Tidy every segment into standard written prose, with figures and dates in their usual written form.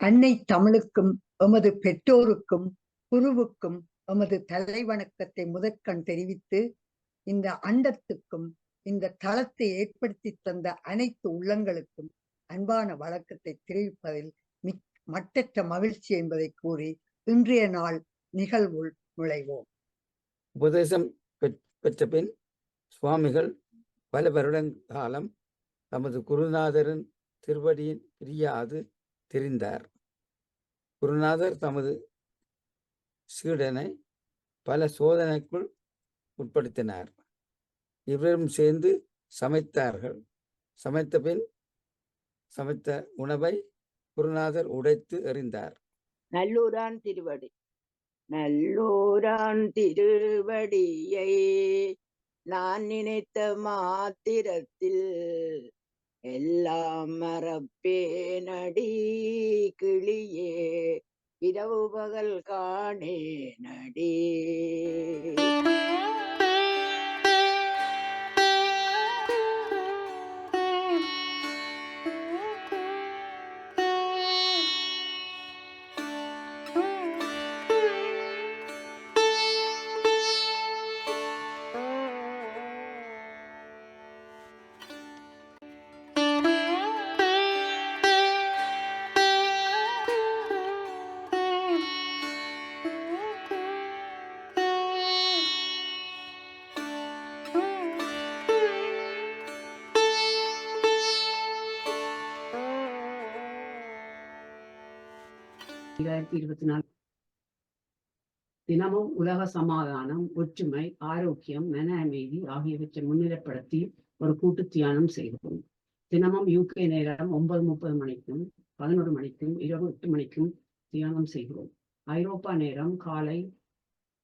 அன்னை தமிழுக்கும் எமது பெற்றோருக்கும் குருவுக்கும் எமது தலைவணக்கத்தை முதற்கண் தெரிவித்து, இந்த அண்டத்துக்கும் இந்த தளத்தை ஏற்படுத்தி தந்த அனைத்து உள்ளங்களுக்கும் அன்பான வணக்கத்தை தெரிவிப்பதில் மட்டற்ற மகிழ்ச்சி என்பதை கூறி இன்றைய நாள் நிகழ்வுள் நுழைவோம். உபதேசம் பெற்ற பின் சுவாமிகள் பல வருட காலம் தமது குருநாதரின் திருவடியின் பிரியாது தெரிந்தார். குருநாதர் தமது சீடனை பல சோதனைக்குள் உட்படுத்தினார். இருவரும் சேர்ந்து சமைத்தார்கள். சமைத்த பின் சமைத்த உணவை குருநாதர் உடைத்து எறிந்தார். நல்லூரான் திருவடி நல்லூரான் திருவடியை நான் நினைத்த மாத்திரத்தில் எல்லாம் மறப்பேனடி கிளியே, இரவு பகல் காணேனடி. தினமும் உலக சமாதானம், ஒற்றுமை, ஆரோக்கியம், மன அமைதி ஆகியவற்றை முன்னிலைப்படுத்தி ஒரு கூட்டு தியானம் செய்கிறோம். தினமும் UK நேரம் 9:30 மணிக்கும் 11 மணிக்கும் இரவு 8 மணிக்கும் தியானம் செய்கிறோம். ஐரோப்பா நேரம் காலை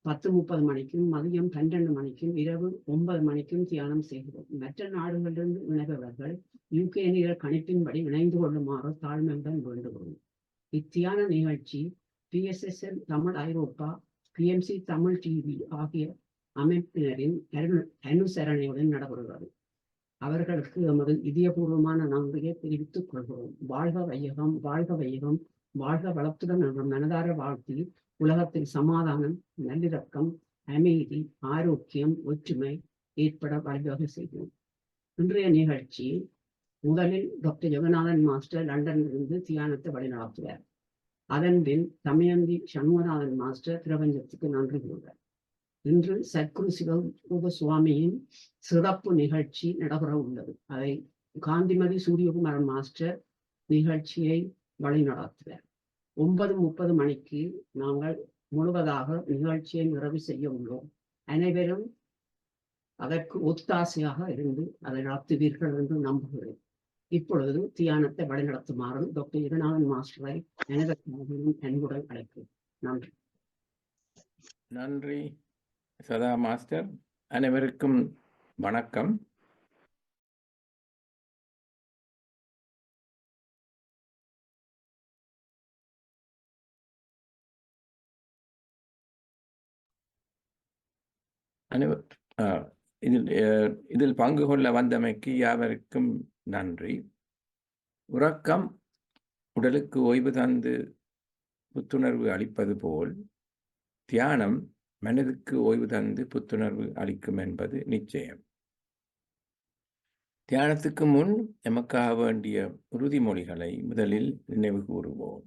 10:30 மணிக்கும் மதியம் 12 மணிக்கும் இரவு 9 மணிக்கும் தியானம் செய்கிறோம். மற்ற நாடுகளிலிருந்து இணைபவர்கள் UK நேர கணிப்பின்படி இணைந்து கொள்ளுமாறு தாழ்மையுடன் வேண்டுகிறோம். இத்தியான நிகழ்ச்சி PSSL தமிழ் ஐரோப்பா, PMC தமிழ் டிவி ஆகிய அமைப்பினரின் அனுசரணையுடன் நடைபெறுகிறது. அவர்களுக்கு எமது இதயபூர்வமான நன்றியை தெரிவித்துக் கொள்கிறோம். வாழ்க வையகம், வாழ்க வையகம், வாழ்க வளத்துடன் என்ற மனதார வாழ்த்தி உலகத்தில் சமாதானம், நல்லிணக்கம், அமைதி, ஆரோக்கியம், ஒற்றுமை ஏற்பட வழிவகை செய்கிறோம். இன்றைய நிகழ்ச்சி முதலில் டாக்டர் ஜெகநாதன் மாஸ்டர் லண்டனிலிருந்து தியானத்தை வழிநடத்துவார். அதன் பின் தமயந்தி சண்முகநாதன் மாஸ்டர் பிரபஞ்சத்துக்கு நன்றி கூறுவார். இன்று சத்குரு சிவ சுவாமியின் சிறப்பு நிகழ்ச்சி நடைபெற உள்ளது. அதை காந்திமதி சூரியகுமாரன் மாஸ்டர் நிகழ்ச்சியை வழிநடத்துவார். 9:30 மணிக்கு நாங்கள் முழுவதாக நிகழ்ச்சியை நிறைவு செய்ய உள்ளோம். அனைவரும் அதற்கு ஒத்தாசையாக இருந்து அதை நடத்துவீர்கள் என்று நம்புகிறேன். இப்பொழுது தியானத்தை வழிநடத்துமாறு டாக்டர் ஜெகநாதன் மாஸ்டரை அனைவருக்கும் அன்புடன் அழைக்கிறேன். நன்றி. நன்றி சதா மாஸ்டர். அனைவருக்கும் வணக்கம். இதில் பங்கு கொள்ள வந்தமைக்கு யாவருக்கும் நன்றி. உறக்கம் உடலுக்கு ஓய்வு தந்து புத்துணர்வு அளிப்பது போல் தியானம் மனதுக்கு ஓய்வு தந்து புத்துணர்வு அளிக்கும் என்பது நிச்சயம். தியானத்துக்கு முன் எமக்காக வேண்டிய உறுதிமொழிகளை முதலில் நினைவு கூறுவோம்.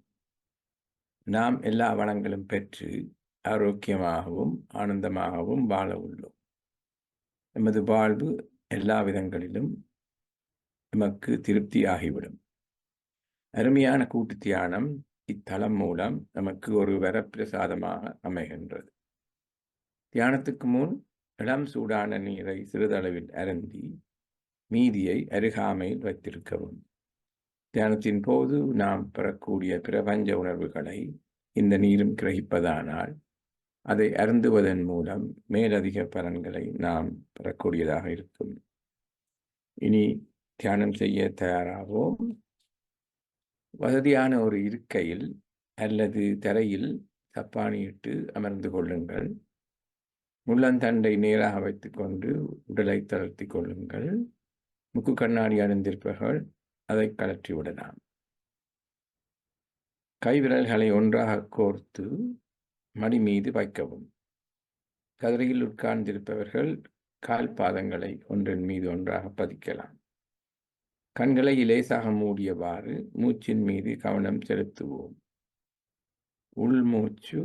நாம் எல்லா வளங்களும் பெற்று ஆரோக்கியமாகவும் ஆனந்தமாகவும் வாழ உள்ளோம். எமது வாழ்வு எல்லா விதங்களிலும் நமக்கு திருப்தியாகிவிடும். அருமையான கூட்டு தியானம் இத்தலம் மூலம் நமக்கு ஒரு வரப்பிரசாதமாக அமைகின்றது. தியானத்துக்கு முன் இளம் சூடான நீரை சிறிதளவில் அருந்தி மீதியை அருகாமையில் வைத்திருக்கவும். தியானத்தின் போது நாம் பெறக்கூடிய பிரபஞ்ச உணர்வுகளை இந்த நீரும் கிரகிப்பதானால் அதை அருந்துவதன் மூலம் மேலதிக பலன்களை நாம் பெறக்கூடியதாக இருக்கும். இனி தியானம் செய்ய தயாராகவும். வசதியான ஒரு இருக்கையில் அல்லது தரையில் சப்பானியிட்டு அமர்ந்து கொள்ளுங்கள். முள்ளந்தண்டை நேராக வைத்துக்கொண்டு உடலை தளர்த்தி கொள்ளுங்கள். முக்கு கண்ணாடி அணிந்திருப்பவர்கள் அதை கழற்றி விடலாம். கைவிரல்களை ஒன்றாக கோர்த்து மடி மீது வைக்கவும். கதிரையில் உட்கார்ந்திருப்பவர்கள் கால் பாதங்களை ஒன்றின் மீது ஒன்றாக பதிக்கலாம். கண்களை லேசாக மூடியவாறு மூச்சின் மீது கவனம் செலுத்துவோம். உள்மூச்சு,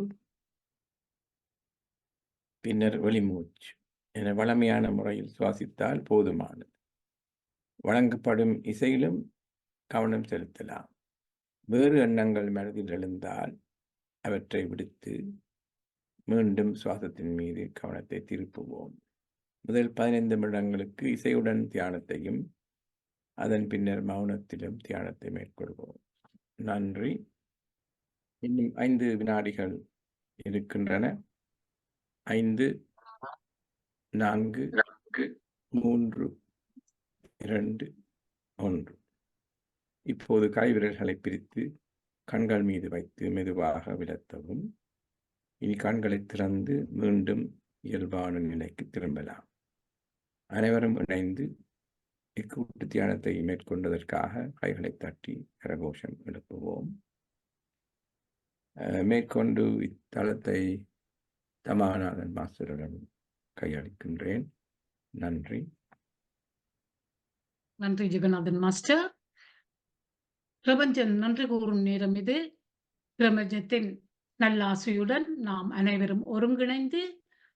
பின்னர் வெளிமூச்சு என வழமையான முறையில் சுவாசித்தால் போதுமானது. வழங்கப்படும் இசையிலும் கவனம் செலுத்தலாம். வேறு எண்ணங்கள் மனதில் எழுந்தால் அவற்றை விடுத்து மீண்டும் சுவாசத்தின் மீது கவனத்தை திருப்புவோம். முதல் 15 நிமிடங்களுக்கு இசையுடன் தியானத்தையும் அதன் பின்னர் மௌனத்திலும் தியானத்தை மேற்கொள்வோம். நன்றி. இன்னும் 5 வினாடிகள் இருக்கின்றன. 5, 4, 3, 2, 1. இப்போது கைவிரல்களை பிரித்து கண்கள் மீது வைத்து மெதுவாக விலத்தவும். இனி கண்களை திறந்து மீண்டும் இயல்பான நிலைக்கு திரும்பலாம். அனைவரும் இணைந்து இக்கூட்டு தியானத்தை மேற்கொண்டதற்காக கைகளை தட்டி கரகோஷம் எழுப்புவோம். மேற்கொண்டு இத்தலத்தை தமாநாதன் மாஸ்டரிடம் கையளிக்கின்றேன். நன்றி. நன்றி ஜெகநாதன் மாஸ்டர். பிரபஞ்சன் நன்றி கூறும் நேரம் இது. பிரபஞ்சத்தின் நல்லாசையுடன் நாம் அனைவரும் ஒருங்கிணைந்து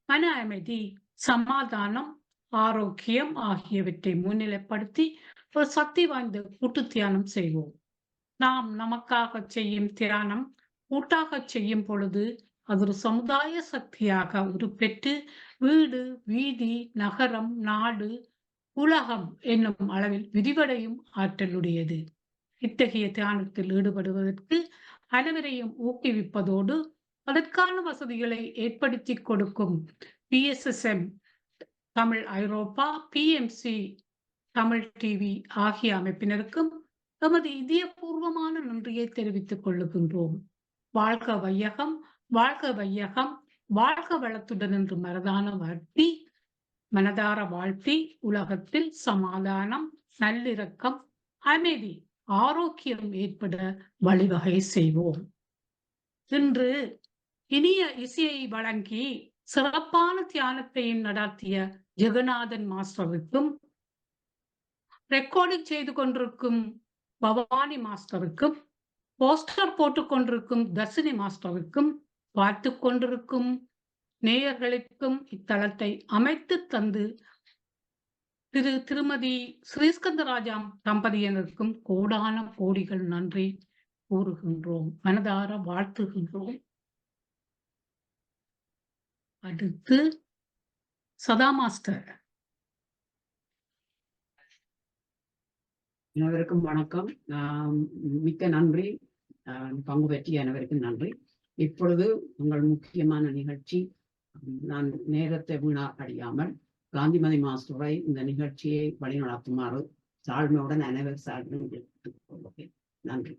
மன அமைதி, சமாதானம், ஆரோக்கியம் ஆகியவற்றை முன்னிலைப்படுத்தி ஒரு சக்தி வாய்ந்த கூட்டு தியானம் செய்வோம். நாம் நமக்காக செய்யும் தியானம் கூட்டாக செய்யும் பொழுது அது ஒரு சமுதாய சக்தியாக உருப்பெற்று வீடு, வீதி, நகரம், நாடு, உலகம் என்னும் அளவில் விரிவடையும் ஆற்றலுடையது. இத்தகைய தியானத்தில் ஈடுபடுவதற்கு அனைவரையும் ஊக்குவிப்பதோடு அதற்கான வசதிகளை ஏற்படுத்தி கொடுக்கும் PSSM தமிழ் ஐரோப்பா, PMC தமிழ் டிவி ஆகிய அமைப்பினருக்கும் எமது இதயபூர்வமான நன்றியை தெரிவித்துக் கொள்ளுகின்றோம். வாழ்க வையகம், வாழ்க வையகம், வாழ்க வளத்துடன் என்று மனதார வாழ்த்தி உலகத்தில் சமாதானம், நல்லிரக்கம், அமைதி, ஆரோக்கியம் ஏற்பட வழிவகை செய்வோம். இன்று இனிய இசையை வழங்கி சிறப்பான தியானத்தையும் நடத்திய ஜெகநாதன் மாஸ்டருக்கும், ரெக்கார்டிங் செய்து கொண்டிருக்கும் பவானி மாஸ்டருக்கும், போஸ்டர் போட்டுக் கொண்டிருக்கும் தர்சினி மாஸ்டருக்கும், பார்த்து கொண்டிருக்கும் நேயர்களுக்கும், இத்தலத்தை அமைத்து தந்து திருமதி ஸ்ரீஸ்கந்தராஜா தம்பதியினருக்கும் கோடான கோடிகள் நன்றி கூறுகின்றோம், மனதார வாழ்த்துகின்றோம். அடுத்து சதா மாஸ்டர். அனைவருக்கும் வணக்கம். மிக்க நன்றி. பங்கு பெற்றிய அனைவருக்கும் நன்றி. இப்பொழுது உங்கள் முக்கியமான நிகழ்ச்சி. நான் நேரத்தை வீணாக்கடியாமல் காந்திமதி மாஸ்டரை இந்த நிகழ்ச்சியை வழிநடத்துமாறு தாழ்மையுடன் அனைவர் சார்பிலும் கேட்டுக் கொள்கிறேன். நன்றி.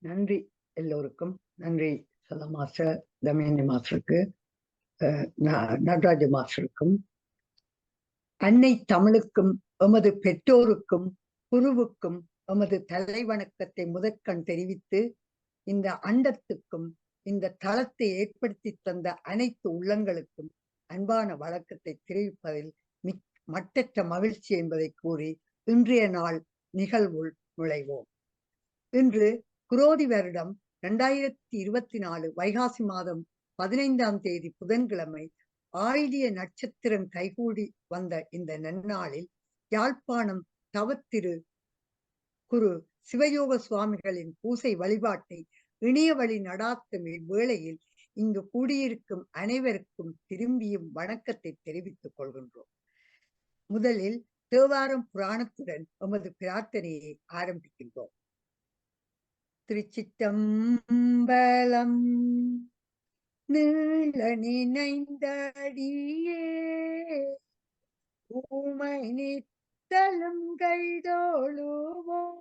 நன்றி எல்லோருக்கும். நன்றி சதா மாஸ்டர், தமயந்தி மாஸ்டருக்கு, நடராஜ மாஸ்டருக்கும், அன்னை தமிழுக்கும் எமது பெற்றோருக்கும் குருவுக்கும் எமது தலைவணக்கத்தை முதற்கண் தெரிவித்து இந்த அண்டத்துக்கும் இந்த தளத்தை ஏற்படுத்தி தந்த அனைத்து உள்ளங்களுக்கும் அன்பான வழக்கத்தை தெரிவிப்பதில் மட்டற்ற மகிழ்ச்சி என்பதை கூறி இன்றைய நாள் நிகழ்வுள் நுழைவோம். இன்று குரோதி வருடம் 2024 வைகாசி மாதம் 15ஆம் தேதி புதன்கிழமை ஆயிலிய நட்சத்திரம் கைகூடி வந்த இந்த நன்னாளில் யாழ்ப்பாணம் தவத்திரு குரு சிவயோக சுவாமிகளின் பூசை வழிபாட்டை இணைய வழி நடாத்தும் இவ்வேளையில் இங்கு கூடியிருக்கும் அனைவருக்கும் திரும்பியும் வணக்கத்தை தெரிவித்துக் கொள்கின்றோம். முதலில் தேவாரம் புராணத்துடன் எமது பிரார்த்தனையை ஆரம்பிக்கின்றோம். திருச்சிற்றம்பலம். நீள நினைந்தடியே ஊமை நித்தலும் கைதோழுவோம்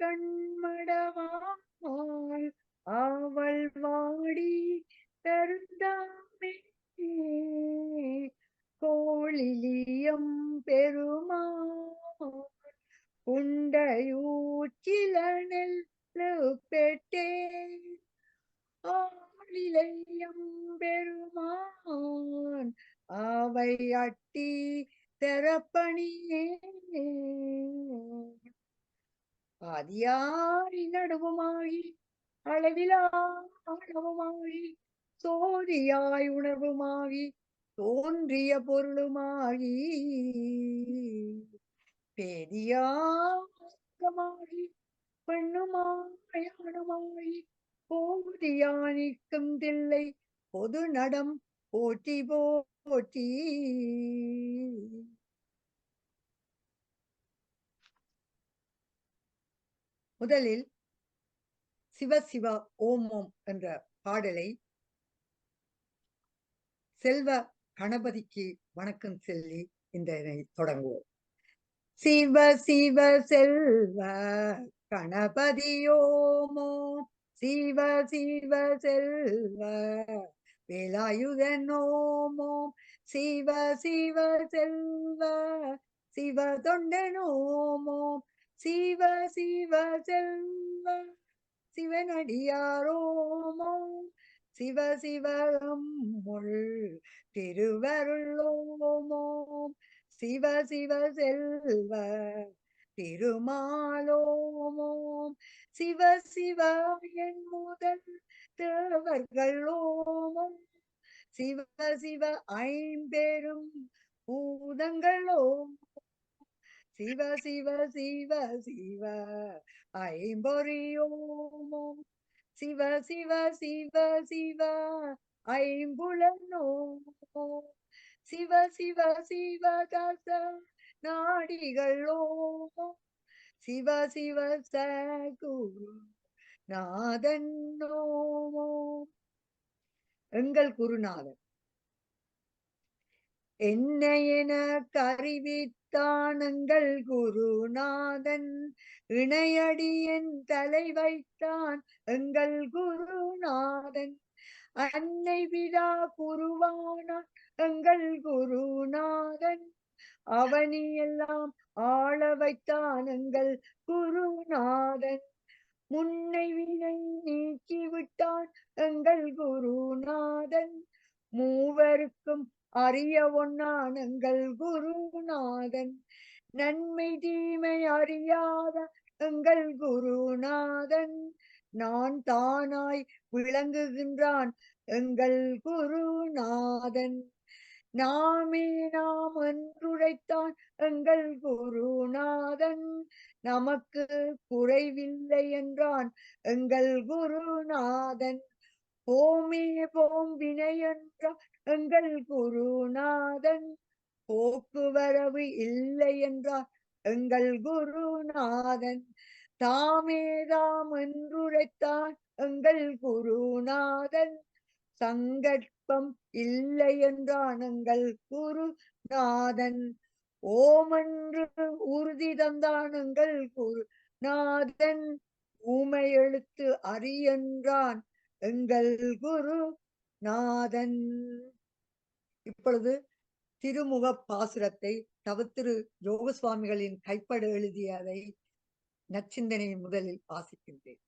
கண்மடவாள் அவள் வாடி தருந்தாமே கோளிலியம் பெருமாள் குண்டையூர் ஊச்சில நெல்லு பெட்டேன் ஆளிலையம் பெருமான் அவை அட்டி தெரப்பணியே ஆதியாரி நடுவுமாகி அளவிலா அளவுமாகி சோதியாய் உணர்வுமாகி தோன்றிய பொருளுமாகி பேதியாகமாகி பெண்ணுமாய் ஆணுமாய் போதியானிக்கும் தில்லை பொது நடம் போற்றி போற்றி. முதலில் சிவ சிவ ஓம் ஓம் என்ற பாடலை செல்வ கணபதிக்கு வணக்கம் சொல்லி இந்த தொடங்குவோம். சிவ சிவ செல்வ கணபதியோமோ சிவ சிவ செல்வ வேலாயுதனோமோ சிவ சிவ செல்வ சிவ தொண்டனோமோ சிவ சிவ செல்வ சிவனடியாரோமோ சிவ சிவமுள் திருவருளோமோ சிவ சிவ செல்வ திருமாலோமோம் சிவ சிவ என் முதல் தேவர்களோமோம் சிவ சிவ ஐம்பெரும் பூதங்களோம் சிவ சிவ சிவ சிவ ஐம்பொறியோமோம் சிவ சிவ சிவ சிவ ஐம்புலனோமோ சிவ சிவ சிவ தச நாடிகளோமோ சிவ சிவ சகுரு நாதன்னோமோ. எங்கள் குருநாதன் என்னை எனக்கு அறிவித்தான் எங்கள் குருநாதன் இணையடியன் தலை வைத்தான் எங்கள் குருநாதன் அன்னை விழா குருவானான் எங்கள் குருநாதன் அவனி எல்லாம் ஆள வைத்தான் எங்கள் குருநாதன் முன்னை வினை நீக்கி விட்டான் எங்கள் குருநாதன் மூவருக்கும் அறிய ஒன்னான் எங்கள் குருநாதன் நன்மை தீமை அறியாத எங்கள் குருநாதன் நான் தானாய் விளங்குகின்றான் எங்கள் குருநாதன் நாமே நாம் என்றுரைத்தான் எங்கள் குருநாதன் நமக்கு குறைவில்லை என்றான் எங்கள் குருநாதன் போமே போம் வினை என்றான் எங்கள் குருநாதன் போக்குவரவு இல்லை என்றார் எங்கள் குருநாதன் தாமேதாம் என்றுரைத்தான் எங்கள் குருநாதன் சங்கற்பம் இல்லை என்றான் எங்கள் குருநாதன் ஓமென்று உறுதி தந்தான் எங்கள் குருநாதன் ஊமை எழுத்து அறியென்றான் எங்கள் குருநாதன். இப்பொழுது திருமுக பாசுரத்தை தவத்திரு யோக சுவாமிகளின் கைப்பட எழுதியதை நச்சிந்தனை முதலில் வாசிக்கின்றேன்.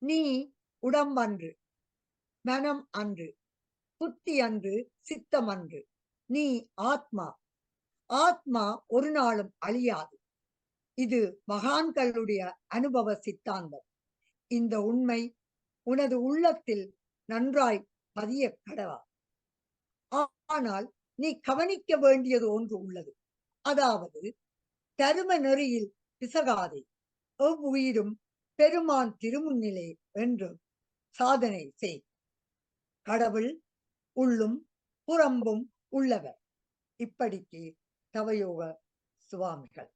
நீ உடம்பன்று மனம் அன்று புத்தி அன்று சித்தம் அன்று நீ ஆத்மா ஆத்மா ஒரு நாளும் அழியாது. இது மகான்களுடைய அனுபவ சித்தாந்தம். இந்த உண்மை உனது உள்ளத்தில் நன்றாய் பதிய கடவா. ஆனால் நீ கவனிக்க வேண்டியது ஒன்று உள்ளது. அதாவது தரும நெறியில் பிசகாதே, எவ்வுயிரும் பெருமான் திருமுன்னிலே என்று சாதனை செய். கடவுள் உள்ளும் புறம்பும் உள்ளவர். இப்படிக்கு தவயோக சுவாமிகள்.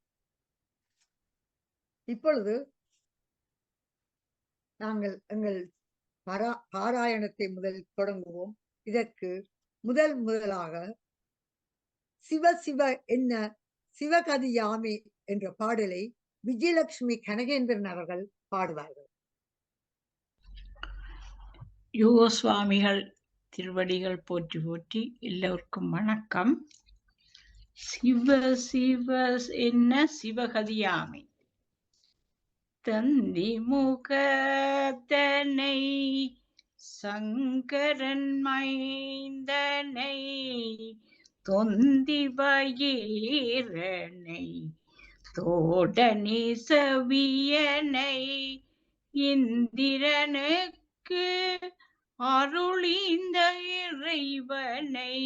இப்பொழுது நாங்கள் எங்கள் பாராயணத்தை முதலில் தொடங்குவோம். இதற்கு முதலாக சிவ சிவ என்ன சிவகதியாமே என்ற பாடலை விஜயலட்சுமி கனகேந்திரன் அவர்கள் பாடுவார்கள். யோக சுவாமிகள் திருவடிகள் போற்றி போற்றி. எல்லோருக்கும் வணக்கம். சிவ சிவ என்ன சிவகதியாமே. தந்தி முகத்தனை சங்கரன் மைந்தனை தொந்தி வயிரனை தோடனி சவியனை இந்திரனுக்கு அருளிந்த இறைவனை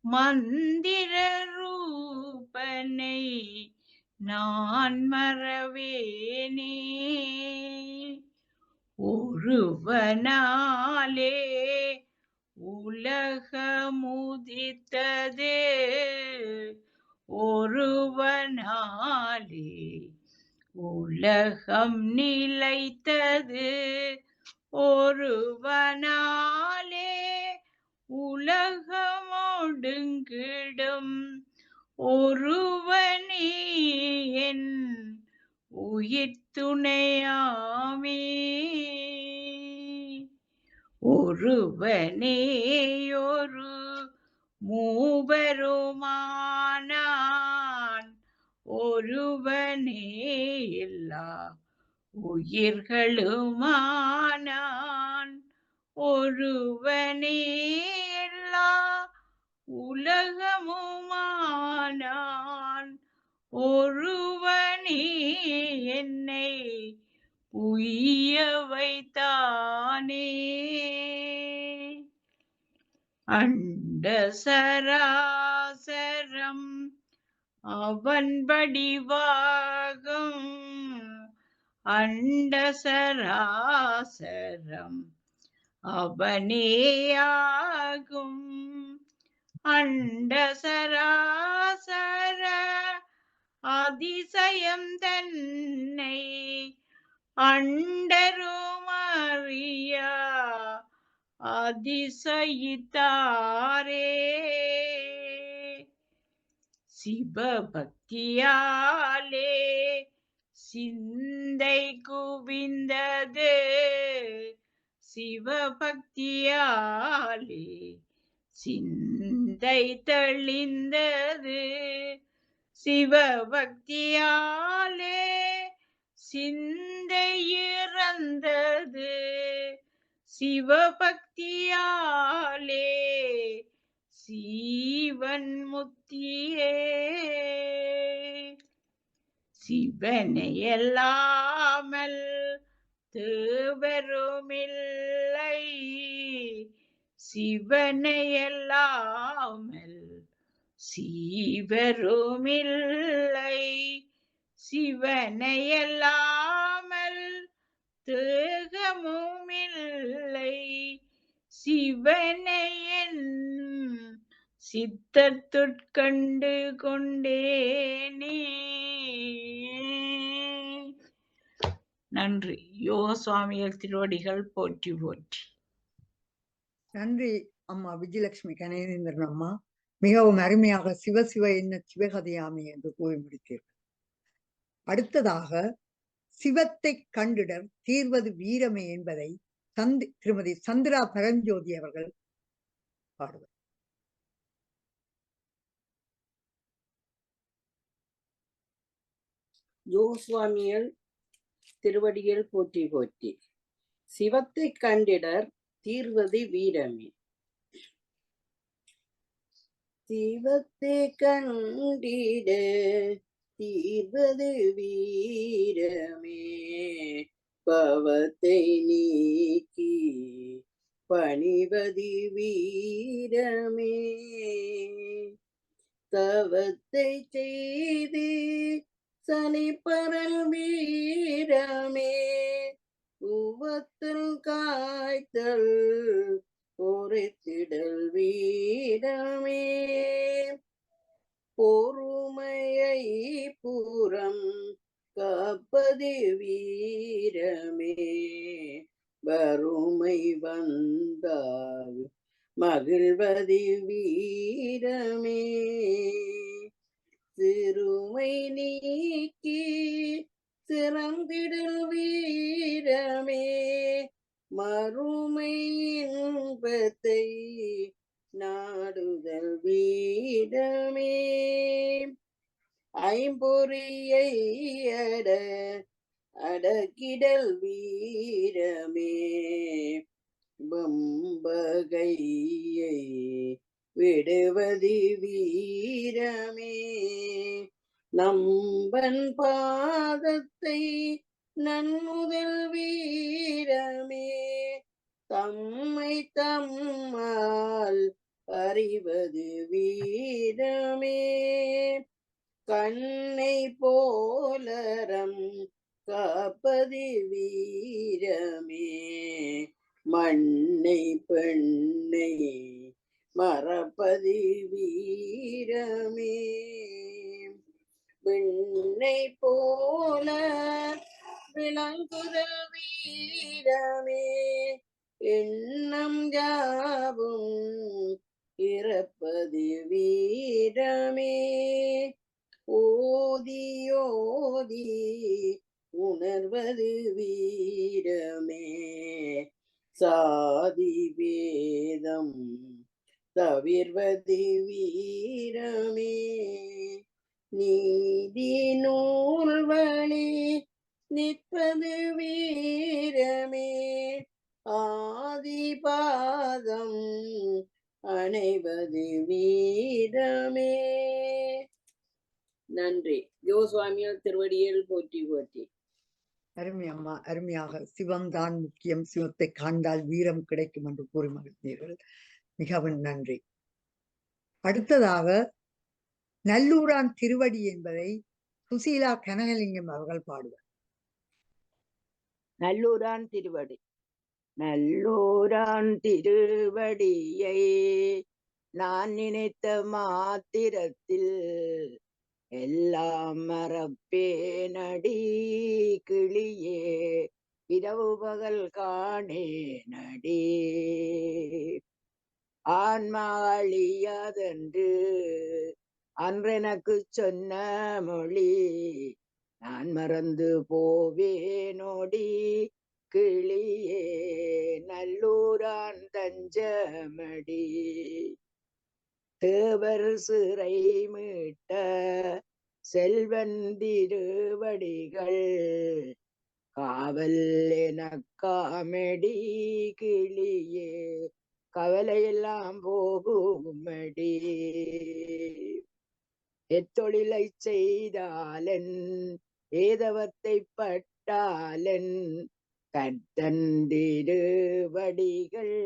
மந்திர ரூபனை நான் மறவேனே. ஒருவனாலே உலகமுதித்தது, ஒருவனாலே உலகம் நிலைத்தது, ஒருவனாலே உலகம் ஒடுங்கிடும், ஒருவனே என் உயிர் துணையாமே. ஒருவனேயொரு மூவருமானான், ஒருவனே எல்லா உயிர்களுமானான், ஒருவனே எல்லா உலகமுமானான், ஒருவனே என்னை உய்ய வைத்தானே. அண்ட சராசரம் அவன் வடிவாகும், அண்ட சராசரம் அவனேயாகும், அண்ட சராசர அதிசயம் தன்னை அண்டருமறியா அதிசயித்தாரே. சிவபக்தியாலே சிந்தை குவிந்தது, சிவபக்தியாலே சிந்தை தெளிந்தது, சிவபக்தியாலே சிந்தை இறந்தது, சிவபக்தியாலே சீவன் முத்தியே. சிவனையல்லாமல் தேவருமில்லை, சிவனையல்லாமல் சீவருமில்லை, சிவனையல்லாமல் தேகமுமில்லை, சிவனையன் சித்தத்துட்கண்டு கொண்டேனே. நன்றி. யோக சுவாமிகள் திருவடிகள் போற்றி போற்றி. நன்றி அம்மா விஜயலட்சுமி கணேந்திரன் அம்மா. மிகவும் அருமையாக சிவ சிவ என்ன சிவகதையாமி என்று கூறி முடித்தீர்கள். அடுத்ததாக சிவத்தை கண்டிடர் தீர்வது வீரமே என்பதை திருமதி சந்திரா பரஞ்சோதி அவர்கள் பாடுவார். யோசுவாமிகள் திருவடிகள் போற்றி போற்றி. சிவத்தை கண்டிடர் தீர்வது வீரமே. சிவத்தை கண்டிட தீர்வது வீரமே, பவத்தை நீக்கி பணிவது வீரமே, தவத்தை செய்து சனிப்பரல் வீரமே, உவத்தல் காய்த்தல் பொறைத்திடல் வீரமே, பொறுமையை புறம் காப்பது வீரமே, வறுமை வந்தால் மகிழ்வது வீரமே, சிறுமை நீக்கி சிறந்திடல் வீரமே, மறுமை இன்பத்தை நாடுதல் வீரமே, ஐம்பொறியை அட அடக்கிடல் வீரமே வம்பகையை விடுவது வீரமே நம்பன் பாதத்தை நன்முதல் வீரமே தம்மை தம்மால் அறிவது வீரமே கண்ணை போலரம் காப்பது வீரமே மண்ணை பெண்ணை மறப்பது வீரமே விண்ணை போல விளங்குதல் வீரமே எண்ணம் யாவும் இறப்பது வீரமே ஓதி ஓதி உணர்வது வீரமே சாதி வேதம் தவிர்வது வீரமே நீதி நூல் வழி நிற்பது வீரமே ஆதி பாதம் அணைவது வீரமே. நன்றி. யோசுவாமியார் திருவடியில் போற்றி போற்றி. அருமை அம்மா, அருமையாக சிவம்தான் முக்கியம், சிவத்தை காண்டால் வீரம் கிடைக்கும் என்று கூறி மகிழ்ந்தீர்கள். மிகவும் நன்றி. அடுத்ததாக நல்லூரான் திருவடி என்பதை சுசீலா கனகலிங்கம் அவர்கள் பாடுவார். நல்லூரான் திருவடி. நல்லூரான் திருவடியை நான் நினைத்த மாத்திரத்தில் எல்லாம் மறப்பேனடி கிளியே இரவு பகல் காணேனடி ஆன்மா அழியாதென்று அன்றெனக்கு சொன்ன மொழி நான் மறந்து போவேனோடி கிளியே நல்லூரான் தஞ்சமடி தேவர் சிறை மீட்ட செல்வன் திருவடிகள் காவல் எனக்காமெடி கிளியே கவலையெல்லாம் போகுமடி எத்தொழிலை செய்தாலன் ஏதவத்தை பட்டாலன் கத்தந்திருவடிகள்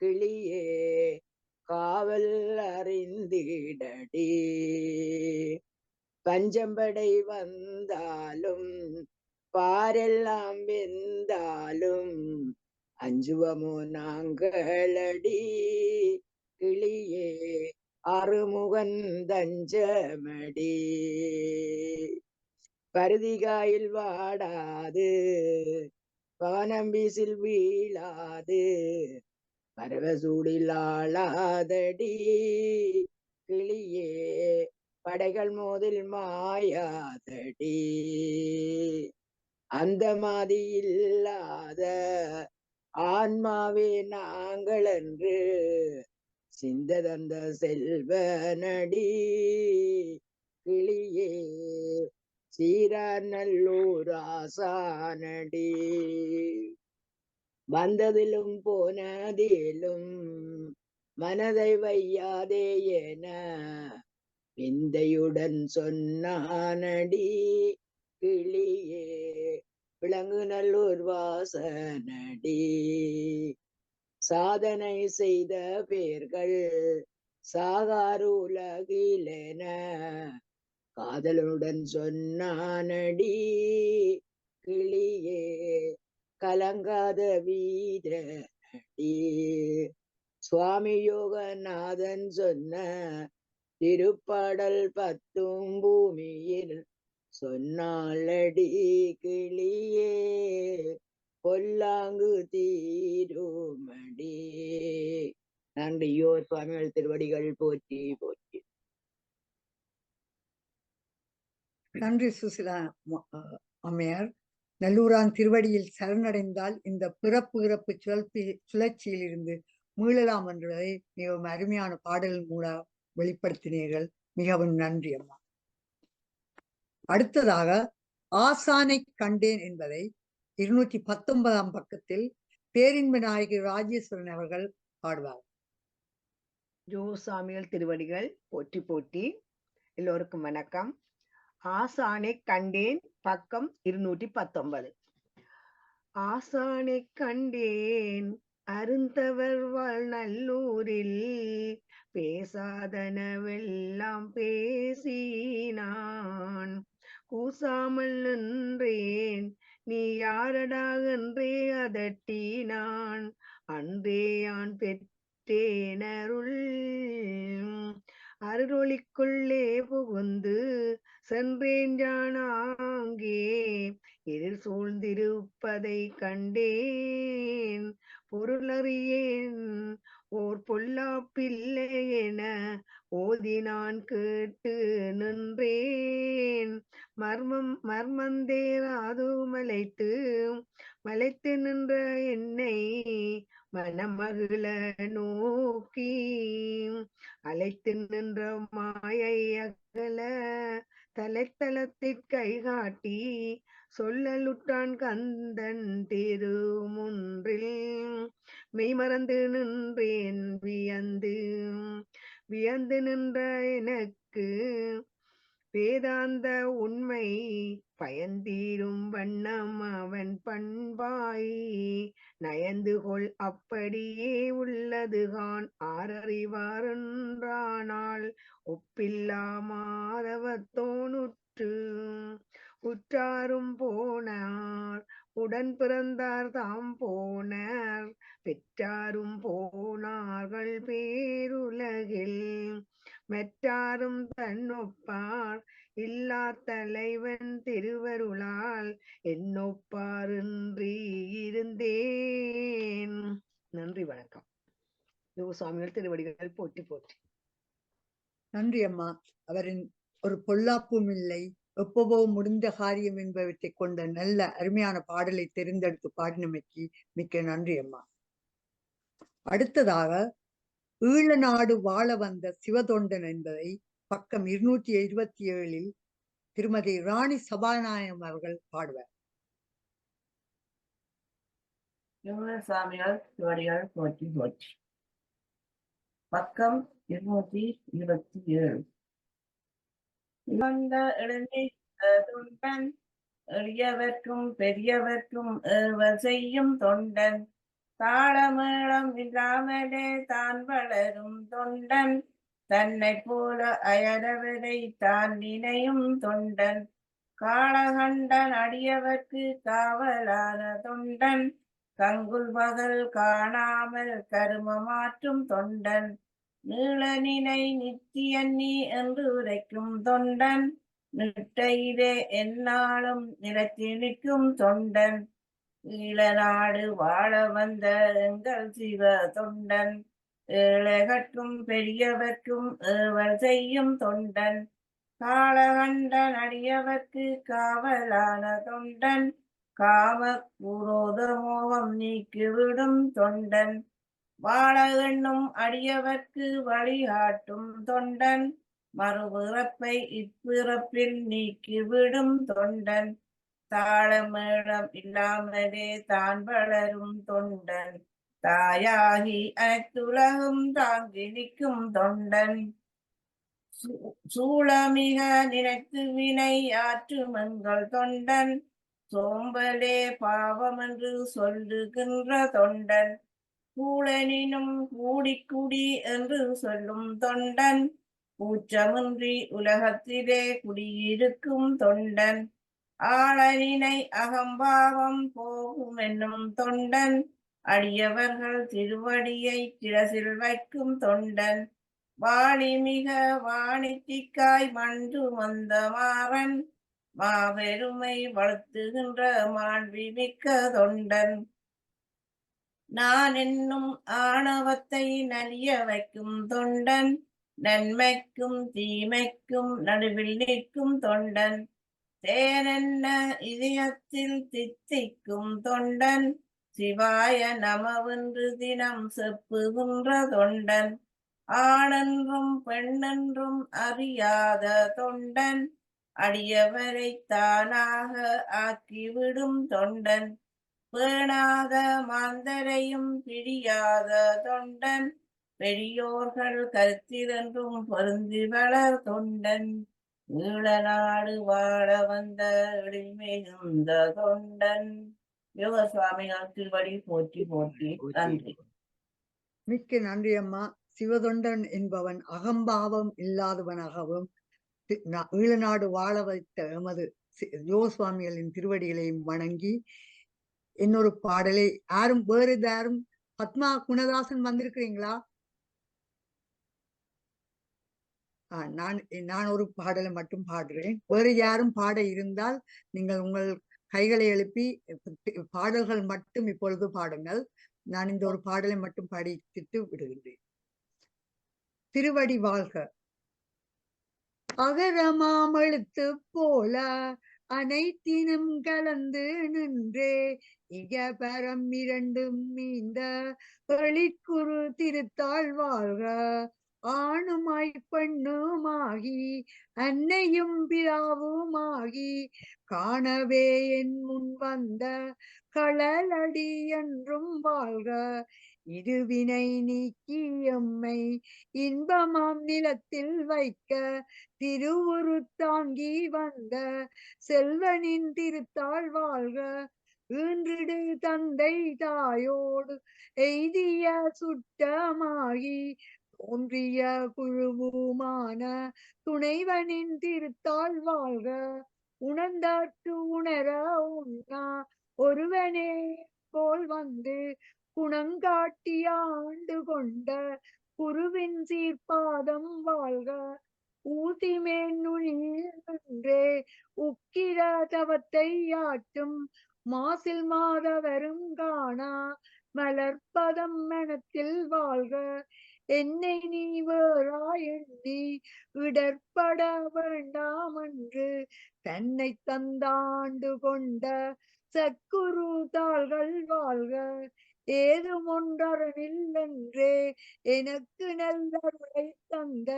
கிளியே காவல் அறிந்திடடி பஞ்சம்படை வந்தாலும் பாரெல்லாம் வெந்தாலும் அஞ்சுவமோ நாங்களடி கிளியே அறுமுகன் தஞ்சமடி பருதிகாயில் வாடாது பவனம்பீசில் வீழாது பரவசூடில் ஆளாதடி கிளியே படைகள் மோதில் மாயாதடி அந்த மாதிரி இல்லாத ஆன்மாவே நாங்கள் என்று சிந்ததந்த செல்வனடி கிளியே சீரார் நல்லூர் ஆசானடி வந்ததிலும் போனதிலும் மனதை வையாதே என விந்தையுடன் சொன்னானடி கிளியே விளங்கு நல்லூர் வாசனடி சாதனை செய்த பேர்கள் சாகார் உலகிலென காதலுடன் சொன்னானடி கிளியே கலங்காத வீரனடி சுவாமி யோகநாதன் சொன்ன திருப்பாடல் 10 பூமியில் சொன்னாலடி கிளியே பொல்லாங்கு தீருமடி. நன்றியோ சுவாமிகள் திருவடிகள் போற்றி போற்றி. நன்றி சுசிலா அம்மையார். நல்லூரான் திருவடியில் சரணடைந்தால் இந்த பிறப்பு இறப்பு சுழற்சியில் இருந்து மீளலாம் என்பதை மிகவும் அருமையான பாடல் மூலம் வெளிப்படுத்தினீர்கள். மிகவும் நன்றி அம்மா. அடுத்ததாக ஆசானை கண்டேன் என்பதை 219 பக்கத்தில் பேரின்ப நாயகி ராஜேஸ்வரன் அவர்கள் பாடுவார். ஜோ சாமிகள் திருவடிகள் போற்றி போற்றி. எல்லோருக்கும் வணக்கம். ஆசானை கண்டேன் பக்கம் 219. ஆசானை கண்டேன் அருந்தவர் வாழ் நல்லூரில், பேசாதனவெல்லாம் பேசினான். கூசாமல் நின்றேன், நீ யாரடா என்றே அதட்டினான். அன்றே யான் பெற்றேனருள் அருளொளிக்குள்ளே புகுந்து சென்றேன் யானாங்கே. எதிர் சூழ்ந்திருப்பதை கண்டேன், பொருளறியேன் ஓர் பொல்லாப்பில்லை என ஓதி நான் கேட்டு நின்றேன். மர்மந்தேராது மலைத்து நின்ற என்னை மனமகிழ நோக்கி, அழைத்து நின்ற மாயை அகல தலைத்தளத்திற்கை காட்டி, சொல்லலுட்டான் கந்தன் திருமுன்றில். மெய்மறந்து நின்றேன் வியந்து நின்ற எனக்கு, வேதாந்த உண்மை பயந்தீரும் வண்ணம் அவன் பண்பாய் நயந்து கொள். அப்படியே உள்ளதுகான் ஆரறிவாரென்றானால், ஒப்பில்லா மாதவத்தோனுற்று உற்றாரும் போனார், உடன் பிறந்தார் தாம் போனார், பெற்றாரும் போனார்கள் பேருலகில். மெற்றாரும் தன்னொப்பார் இல்லா தலைவன் திருவருளால், என்னொப்பாரின்றி இருந்தேன். நன்றி, வணக்கம். யோகசாமிகள் திருவடிகள் போற்றி போற்றி. நன்றி அம்மா. அவரின் ஒரு பொல்லாப்பும் இல்லை, எப்பவோ முடிந்த காரியம் என்பவற்றை கொண்ட நல்ல அருமையான பாடலை தெரிந்தெடுத்து பாடினமைக்கு மிக்க நன்றி அம்மா. அடுத்ததாக ஈழ நாடு வாழ வந்த சிவதொண்டன் என்பதை பக்கம் 227 திருமதி ராணி சபாநாயகம் அவர்கள் பாடுவார். சாமியார் திருவடிகள் போற்றி போற்றி. பக்கம் 227. இவந்த தொண்டன், எளியவர்க்கும் பெரியவர்க்கும் ஏவல் செய்யும் தொண்டன், தாளமேளம் இல்லாமலே தான் வளரும் தொண்டன், தன்னை போல அயலவரை தான் நினையும் தொண்டன், காளகண்டன் அடியவர்க்கு காவலான தொண்டன், கங்குல் பகல் காணாமல் கருமமாற்றும் தொண்டன், நீள நினை நித்தியன்னி என்று உரைக்கும் தொண்டன், நிட்டையிலே எந்நாளும் நிலத்தி நிற்கும் தொண்டன், ஈழ நாடு வாழ வந்த எங்கள் சிவ தொண்டன், ஏழைகட்கும் பெரியவர்க்கும் ஏவல் செய்யும் தொண்டன், காளகண்டன் அடியவர்க்கு காவலான தொண்டன், காம குரோத மோகம் நீக்கிவிடும் தொண்டன், வாழ எண்ணும் அடியவர்க்கு வழிகாட்டும் தொண்டன், மறுபிறப்பை இப்பிறப்பில் நீக்கிவிடும் தொண்டன், தாளமேளம் இல்லாமலே தான் வளரும் தொண்டன், தாயாகி அனைத்துலகும் தாங்கி நிற்கும் தொண்டன், சூளமிக நினைத்து வினை ஆற்றும் எங்கள் தொண்டன், சோம்பலே பாவம் என்று சொல்லுகின்ற தொண்டன், கூழனினும் கூடி என்று சொல்லும் தொண்டன், கூச்சமின்றி உலகத்திலே குடியிருக்கும் தொண்டன், ஆளனினை அகம்பாவம் போகும் என்னும் தொண்டன், அடியவர்கள் திருவடியை சிரசில் வைக்கும் தொண்டன், வாளிமிக வாணித்திக்காய் மண்டு வந்த மாறன், மாபெருமை வளர்த்துகின்ற மாண்பி மிக்க தொண்டன், நான் என்னும் ஆணவத்தை நலிய வைக்கும் தொண்டன், நன்மைக்கும் தீமைக்கும் நடுவில் நிற்கும் தொண்டன், தேனென்ன இதயத்தில் தித்திக்கும் தொண்டன், சிவாய நமவென்று தினம் செப்புகின்ற தொண்டன், ஆணென்றும் பெண்ணென்றும் அறியாத தொண்டன், அடியவரை தானாக ஆக்கிவிடும் தொண்டன், பேணாத மாந்தரையும் பிரியாத தொண்டன், பெரியோர்கள் கருத்திரன்றும் பொருந்தி வளர் தொண்டன், ஈழ நாடு வாழ வந்த எழில்மிகுந்த தொண்டன். யோக சுவாமிகள் திருவடி போற்றி போற்றி. நன்றி. மிக்க நன்றி அம்மா. சிவதொண்டன் என்பவன் அகம்பாவம் இல்லாதவனாகவும் ஈழநாடு வாழ வைத்த எமது யோகசுவாமிகளின் திருவடிகளையும் வணங்கி இன்னொரு பாடலை வேறு யாரும் பத்மா குணதாசன் வந்திருக்கிறீங்களா? நான் ஒரு பாடலை மட்டும் பாடுறேன். வேறு யாரும் பாட இருந்தால் நீங்கள் உங்கள் கைகளை எழுப்பி பாடல்கள் மட்டும் இப்பொழுது பாடுங்கள். நான் இந்த ஒரு பாடலை மட்டும் படித்துட்டு விடுகின்றேன். திருவடி வாழ்க. அகரமாமழுத்து போல அனைத்தினும் கலந்து நின்றே இகபரம் இரண்டும் மீந்த வெளிக்குறு திருத்தாள் வாழ்க. ஆணுமாய் பெண்ணுமாகி அன்னையும் பிதாவுமாகி காணவே என் முன் வந்த களலடி என்றும் வாழ்க. இருவினை நீக்கி எம்மை இன்பமாம் நிலத்தில் வைக்க திருவுரு தாங்கி வந்த செல்வனின் திருத்தாள் வாழ்க. ஈன்றிடு தந்தை தாயோடு எய்திய சுட்டமாகி தோன்றிய குழுவுமான துணைவனின் திருத்தாள் வாழ்க. உணர்ந்தார்க்கு உணர உண்ணா ஒருவனே போல் வந்து குணங்காட்டி ஆண்டு கொண்ட குருவின் சீர்பாதம் வாழ்க. ஊதிமேன் நுழின்றே உக்கிர தவத்தை ஆற்றும் மாசில் மாதவரும் காணா மலர்பதம் மனத்தில் வாழ்க. என்னை நீ வேறா எண்ணி இடர்பட வேண்டாம் என்று தன்னை தந்தாண்டு கொண்ட சக்குரு தாள்கள் வாழ்க. ஏதும் ஒன்றரனில் என்றே எனக்கு நல்லருளை தந்த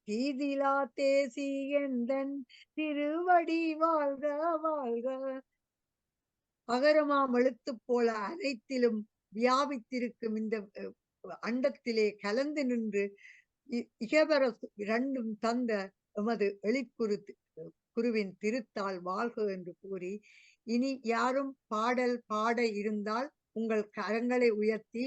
தீதிலா தேசி எந்தன் திருவடி வாழ்க வாழ்க. அகரமாம் எழுத்து போல அனைத்திலும் வியாபித்திருக்கும் இந்த அண்டத்திலே கலந்து நின்று இகபர இரண்டும் தந்த எமது எழிற்குரு குருவின் திருத்தாள் வாழ்க என்று கூறி, இனி யாரும் பாடல் பாட இருந்தால் உங்கள் கரங்களை உயர்த்தி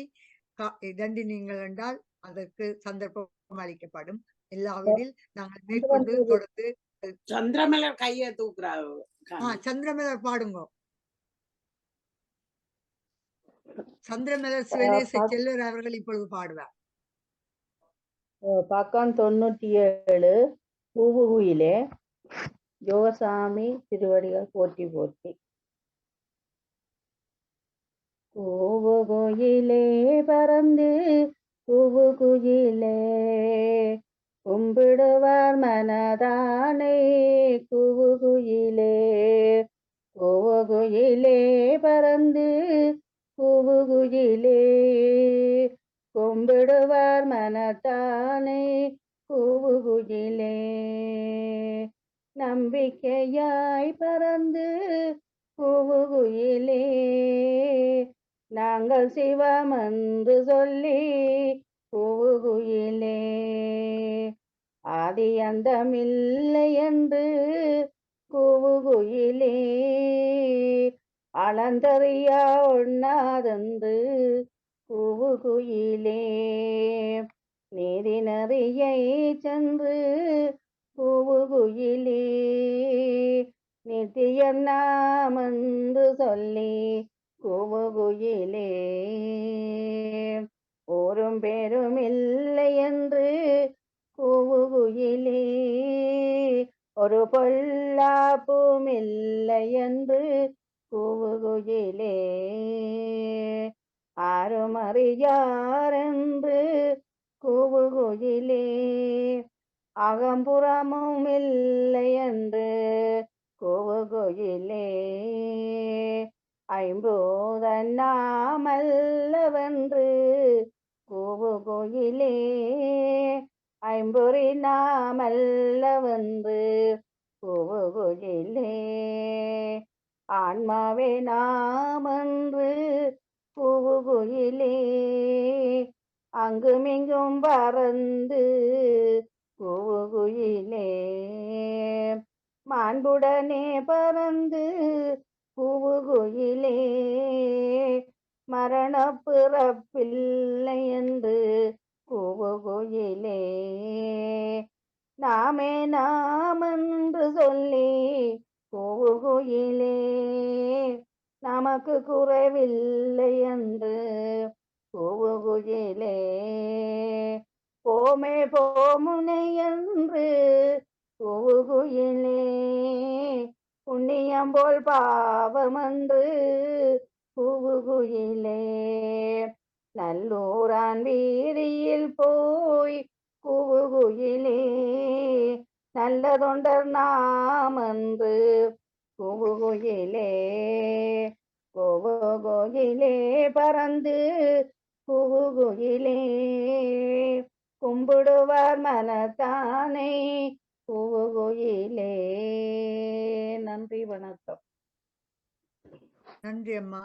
தண்டினீங்கள் என்றால் அதற்கு சந்தர்ப்பம் அளிக்கப்படும். எல்லாவற்றில் நாங்கள் மேற்கொண்டு தொடர்ந்து சந்திரமலர் கையை தூக்குறாங்க. சந்திரமலர் பாடுங்க. சந்திரமலர் சிவனேச செல்வர் அவர்கள் இப்பொழுது பாடுவார். பக்கம் 97 பூவுகுயிலே. யோகசாமி திருவடிகள் போற்றி போற்றி. பூவுகுயிலே பறந்து பூவுகுயிலே கும்பிடுவார் மனதானே கூவுகுயிலே. கூவுகுயிலே பறந்து கூவுகுயிலே கும்பிடுவார் மனத்தானே கூவுகுயிலே. நம்பிக்கையாய் பறந்து கூவுகுயிலே நாங்கள் சிவம் என்று சொல்லி கூவுகுயிலே. ஆதி அந்தமில்லை என்று கூவுகுயிலே அளந்தறியா ஒண்ணாதென்று கூவுகுயிலே. நீதி நெறியை சென்று கூவுகுயிலே நித்தியம் நாம் என்று சொல்லி கூவுகுயிலே. ஓரும் பேரும் இல்லை என்று கூவுகுயிலே ஒரு பொல்லாப்பும் இல்லை என்று கூவுகுயிலே. ஆரும் அறியார் என்று கூவுகுயிலே அகம்புறமும் இல்லை என்று கூவுகுயிலே. ஐம்பூதன்னாமல்லவென்று கூவுகுயிலே ஐம்பொறி நாமல்லவென்று கூவுகுயிலே ஆன்மாவே நாமன்று கூவுகுயிலே அங்குமிங்கும் பறந்து கூவுகுயிலே மாண்புடனே பறந்து கூவுகுயிலே மரண பிறப்பில்லை என்று கூவுகுயிலே நாமே நாமென்று சொல்லி கூவுகுயிலே நமக்கு குறைவில்லை என்று கூவுகுயிலே போமே போமுனை என்று கூவுகுயிலே புண்ணியம் போல் பாவம் என்று கூவுகுயிலே நல்லூரான் வீதியில் போய் கூவுகுயிலே நல்ல தொண்டர் நாம் என்று கூவுகுயிலே கூவுகுயிலே பறந்து கூவுகுயிலே கும்பிடுவார் மனத்தானே கூவுகுயிலே. நன்றி, வணக்கம். நன்றி அம்மா.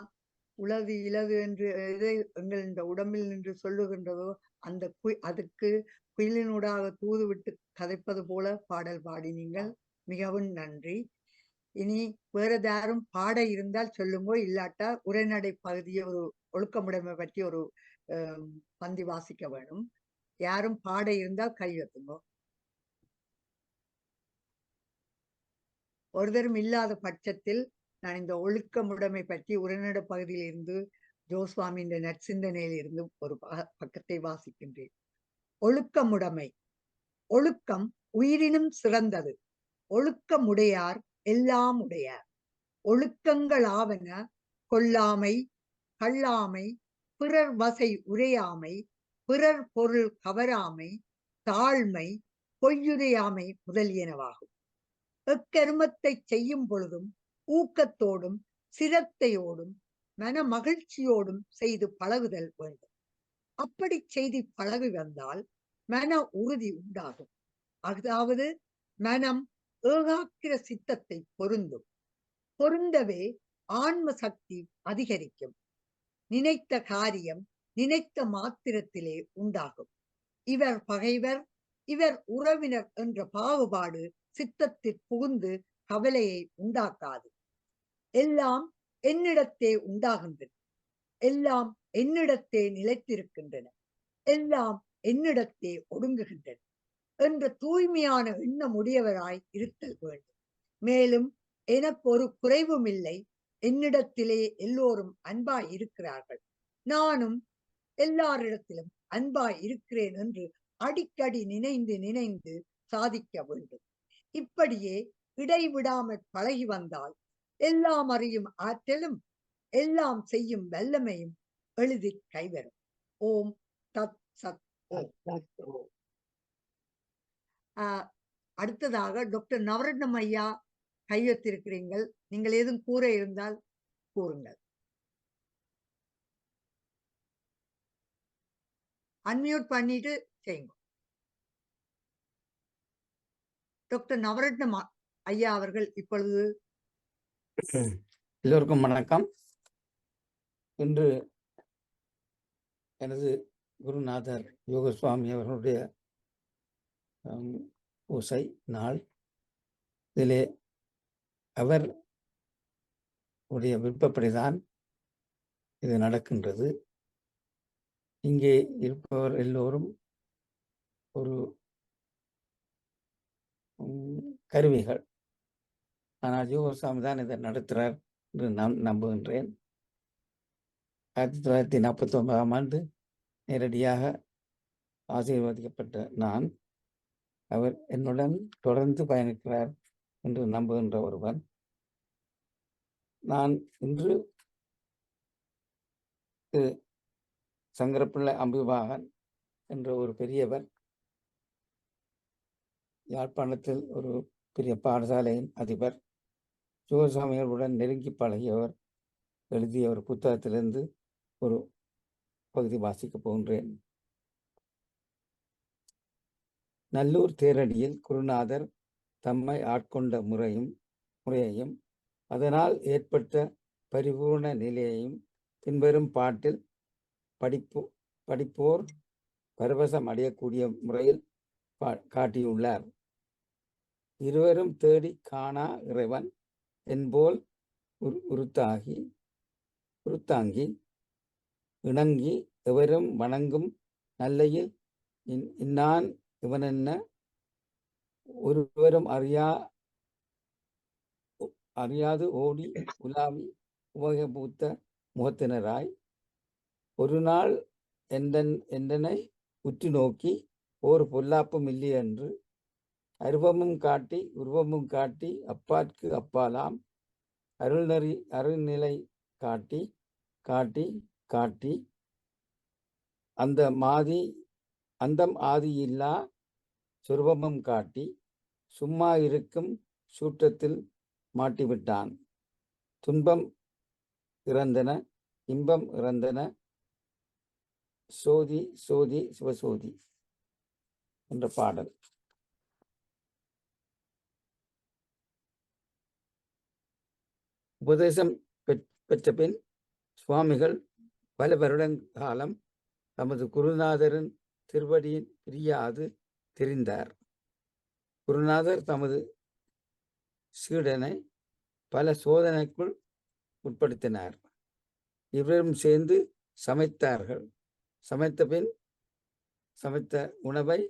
உளது இலது என்று எதை எங்கள் இந்த உடம்பில் நின்று சொல்லுகின்றதோ அந்த அதுக்கு குயிலினூடாக தூது விட்டு கதைப்பது போல பாடல் பாடினீங்கள். மிகவும் நன்றி. இனி வேற யாரும் பாட இருந்தால் சொல்லுங்கோ, இல்லாட்டா உரைநடை பகுதியை ஒரு ஒழுக்கமுடைமை பற்றி ஒரு பந்தி வாசிக்க வேணும். யாரும் பாட இருந்தால் கை வைத்துங்கோ. ஒருத்தரும் இல்லாத பட்சத்தில் நான் இந்த ஒழுக்கமுடைமை பற்றி உரைநடை பகுதியில் இருந்து ஜோஸ்வாமியின் நற்சிந்தனையில் இருந்து ஒரு பக்கத்தை வாசிக்கின்றேன். ஒழுக்கமுடைமை. ஒழுக்கம் உயிரினும் சிறந்தது. ஒழுக்கமுடையார் எல்லாம் உடையார். ஒழுக்கங்களாவன கொல்லாமை, கள்ளாமை, பிறர் வசை உரையாமை, பிறர் பொருள் கவராமை, தாழ்மை, பொய்யுரையாமை முதலியனவாகும். எக்கருமத்தை செய்யும் பொழுதும் ஊக்கத்தோடும் சிரத்தையோடும் மன மகிழ்ச்சியோடும் செய்து பழகுதல் வேண்டும். அப்படி செய்து பழகி வந்தால் மன உறுதி உண்டாகும். அதாவது மனம் ஏகாக்கிர சித்தத்தை பொருந்தும். பொருந்தவே ஆன்ம சக்தி அதிகரிக்கும். நினைத்த காரியம் நினைத்த மாத்திரத்திலே உண்டாகும். இவர் பகைவர், இவர் உறவினர் என்ற பாகுபாடு சித்தத்தில் புகுந்து கவலையை உண்டாக்காது. எல்லாம் என்னிடத்தே உண்டாகின்றன, எல்லாம் என்னிடத்தே நிலைத்திருக்கின்றன, எல்லாம் என்னிடத்தே ஒடுங்குகின்றன என்ற தூய்மையான எண்ணம் உடையவராய் இருத்தல் வேண்டும். மேலும் எனக்கு ஒரு குறைவும் இல்லை, என்னிடத்திலே எல்லோரும் அன்பாய் இருக்கிறார்கள், நானும் எல்லாரிடத்திலும் அன்பாய் இருக்கிறேன் என்று அடிக்கடி நினைந்து நினைந்து சாதிக்க வேண்டும். இப்படியே இடைவிடாமல் பழகி வந்தால் எல்லாம் அறியும் ஆற்றலும் எல்லாம் செய்யும் வல்லமையும் எளிதில் கைவரும். ஓம் தத் சத் ஓம். அடுத்ததாக டாக்டர் நவரத்னம் ஐயா கையெழுத்திருக்கிறீர்கள். நீங்கள் ஏதும் கூற இருந்தால் கூறுங்கள். அன்மியூட் பண்ணிட்டு செய்யுங்க. டாக்டர் நவரத்னம் ஐயா அவர்கள் இப்பொழுது. எல்லோருக்கும் வணக்கம். இன்று எனது குருநாதர் யோகசுவாமி அவர்களுடைய பூசை நாள். இதிலே அவர் உடைய விருப்பப்படிதான் இது நடக்கின்றது. இங்கே இருப்பவர் எல்லோரும் ஒரு கருவிகள். ஆனால் யோகசாமி தான் இதை நடத்துகிறார் என்று நான் நம்புகின்றேன். 1949ஆம் ஆண்டு நேரடியாக ஆசீர்வதிக்கப்பட்ட நான், அவர் என்னுடன் தொடர்ந்து பயணிக்கிறார் என்று நம்புகின்ற ஒருவன். நான் இன்று சங்கரப்பிள்ளை அம்பிவாகன் என்ற ஒரு பெரியவர், யாழ்ப்பாணத்தில் ஒரு பெரிய பாடசாலையின் அதிபர், சிவசாமிகளுடன் நெருங்கி பழகியவர், எழுதிய ஒரு புத்தகத்திலிருந்து ஒரு பகுதி வாசிக்கப் போகின்றேன். நல்லூர் தேரடியில் குருநாதர் தம்மை ஆட்கொண்ட முறையையும் அதனால் ஏற்பட்ட பரிபூர்ண நிலையையும் பின்வரும் பாட்டில் படிப்போர் பரவசம் அடையக்கூடிய முறையில் காட்டியுள்ளார். இருவரும் தேடி காணா இறைவன் என்போல் உருத்தாங்கி இணங்கி எவரும் வணங்கும் நல்லையில் இன்னான் இவனென்ன ஒருவரும் அறியாது ஓடி உலாவி உபகபூத்த முகத்தினராய் ஒரு நாள் எந்தனை உற்று நோக்கி ஓர் பொல்லாப்பும் இல்லை என்று உருவமும் காட்டி அப்பாற்கு அப்பாலாம் அருள்நிலை காட்டி அந்தம் ஆதியில்லா சொருபமும் காட்டி சும்மா இருக்கும் சூற்றத்தில் மாட்டிவிட்டான். துன்பம் இறந்தன இன்பம் இறந்தன சோதி சோதி சிவசோதி என்ற பாடல். உபதேசம் பெற்ற பின் சுவாமிகள் பல வருடங்காலம் தமது குருநாதரின் திருவடியின் பிரியாது தெரிந்தார். குருநாதர் தமது சீடனை பல சோதனைக்குள் உட்படுத்தினார். இருவரும் சேர்ந்து சமைத்தார்கள். சமைத்த உணவை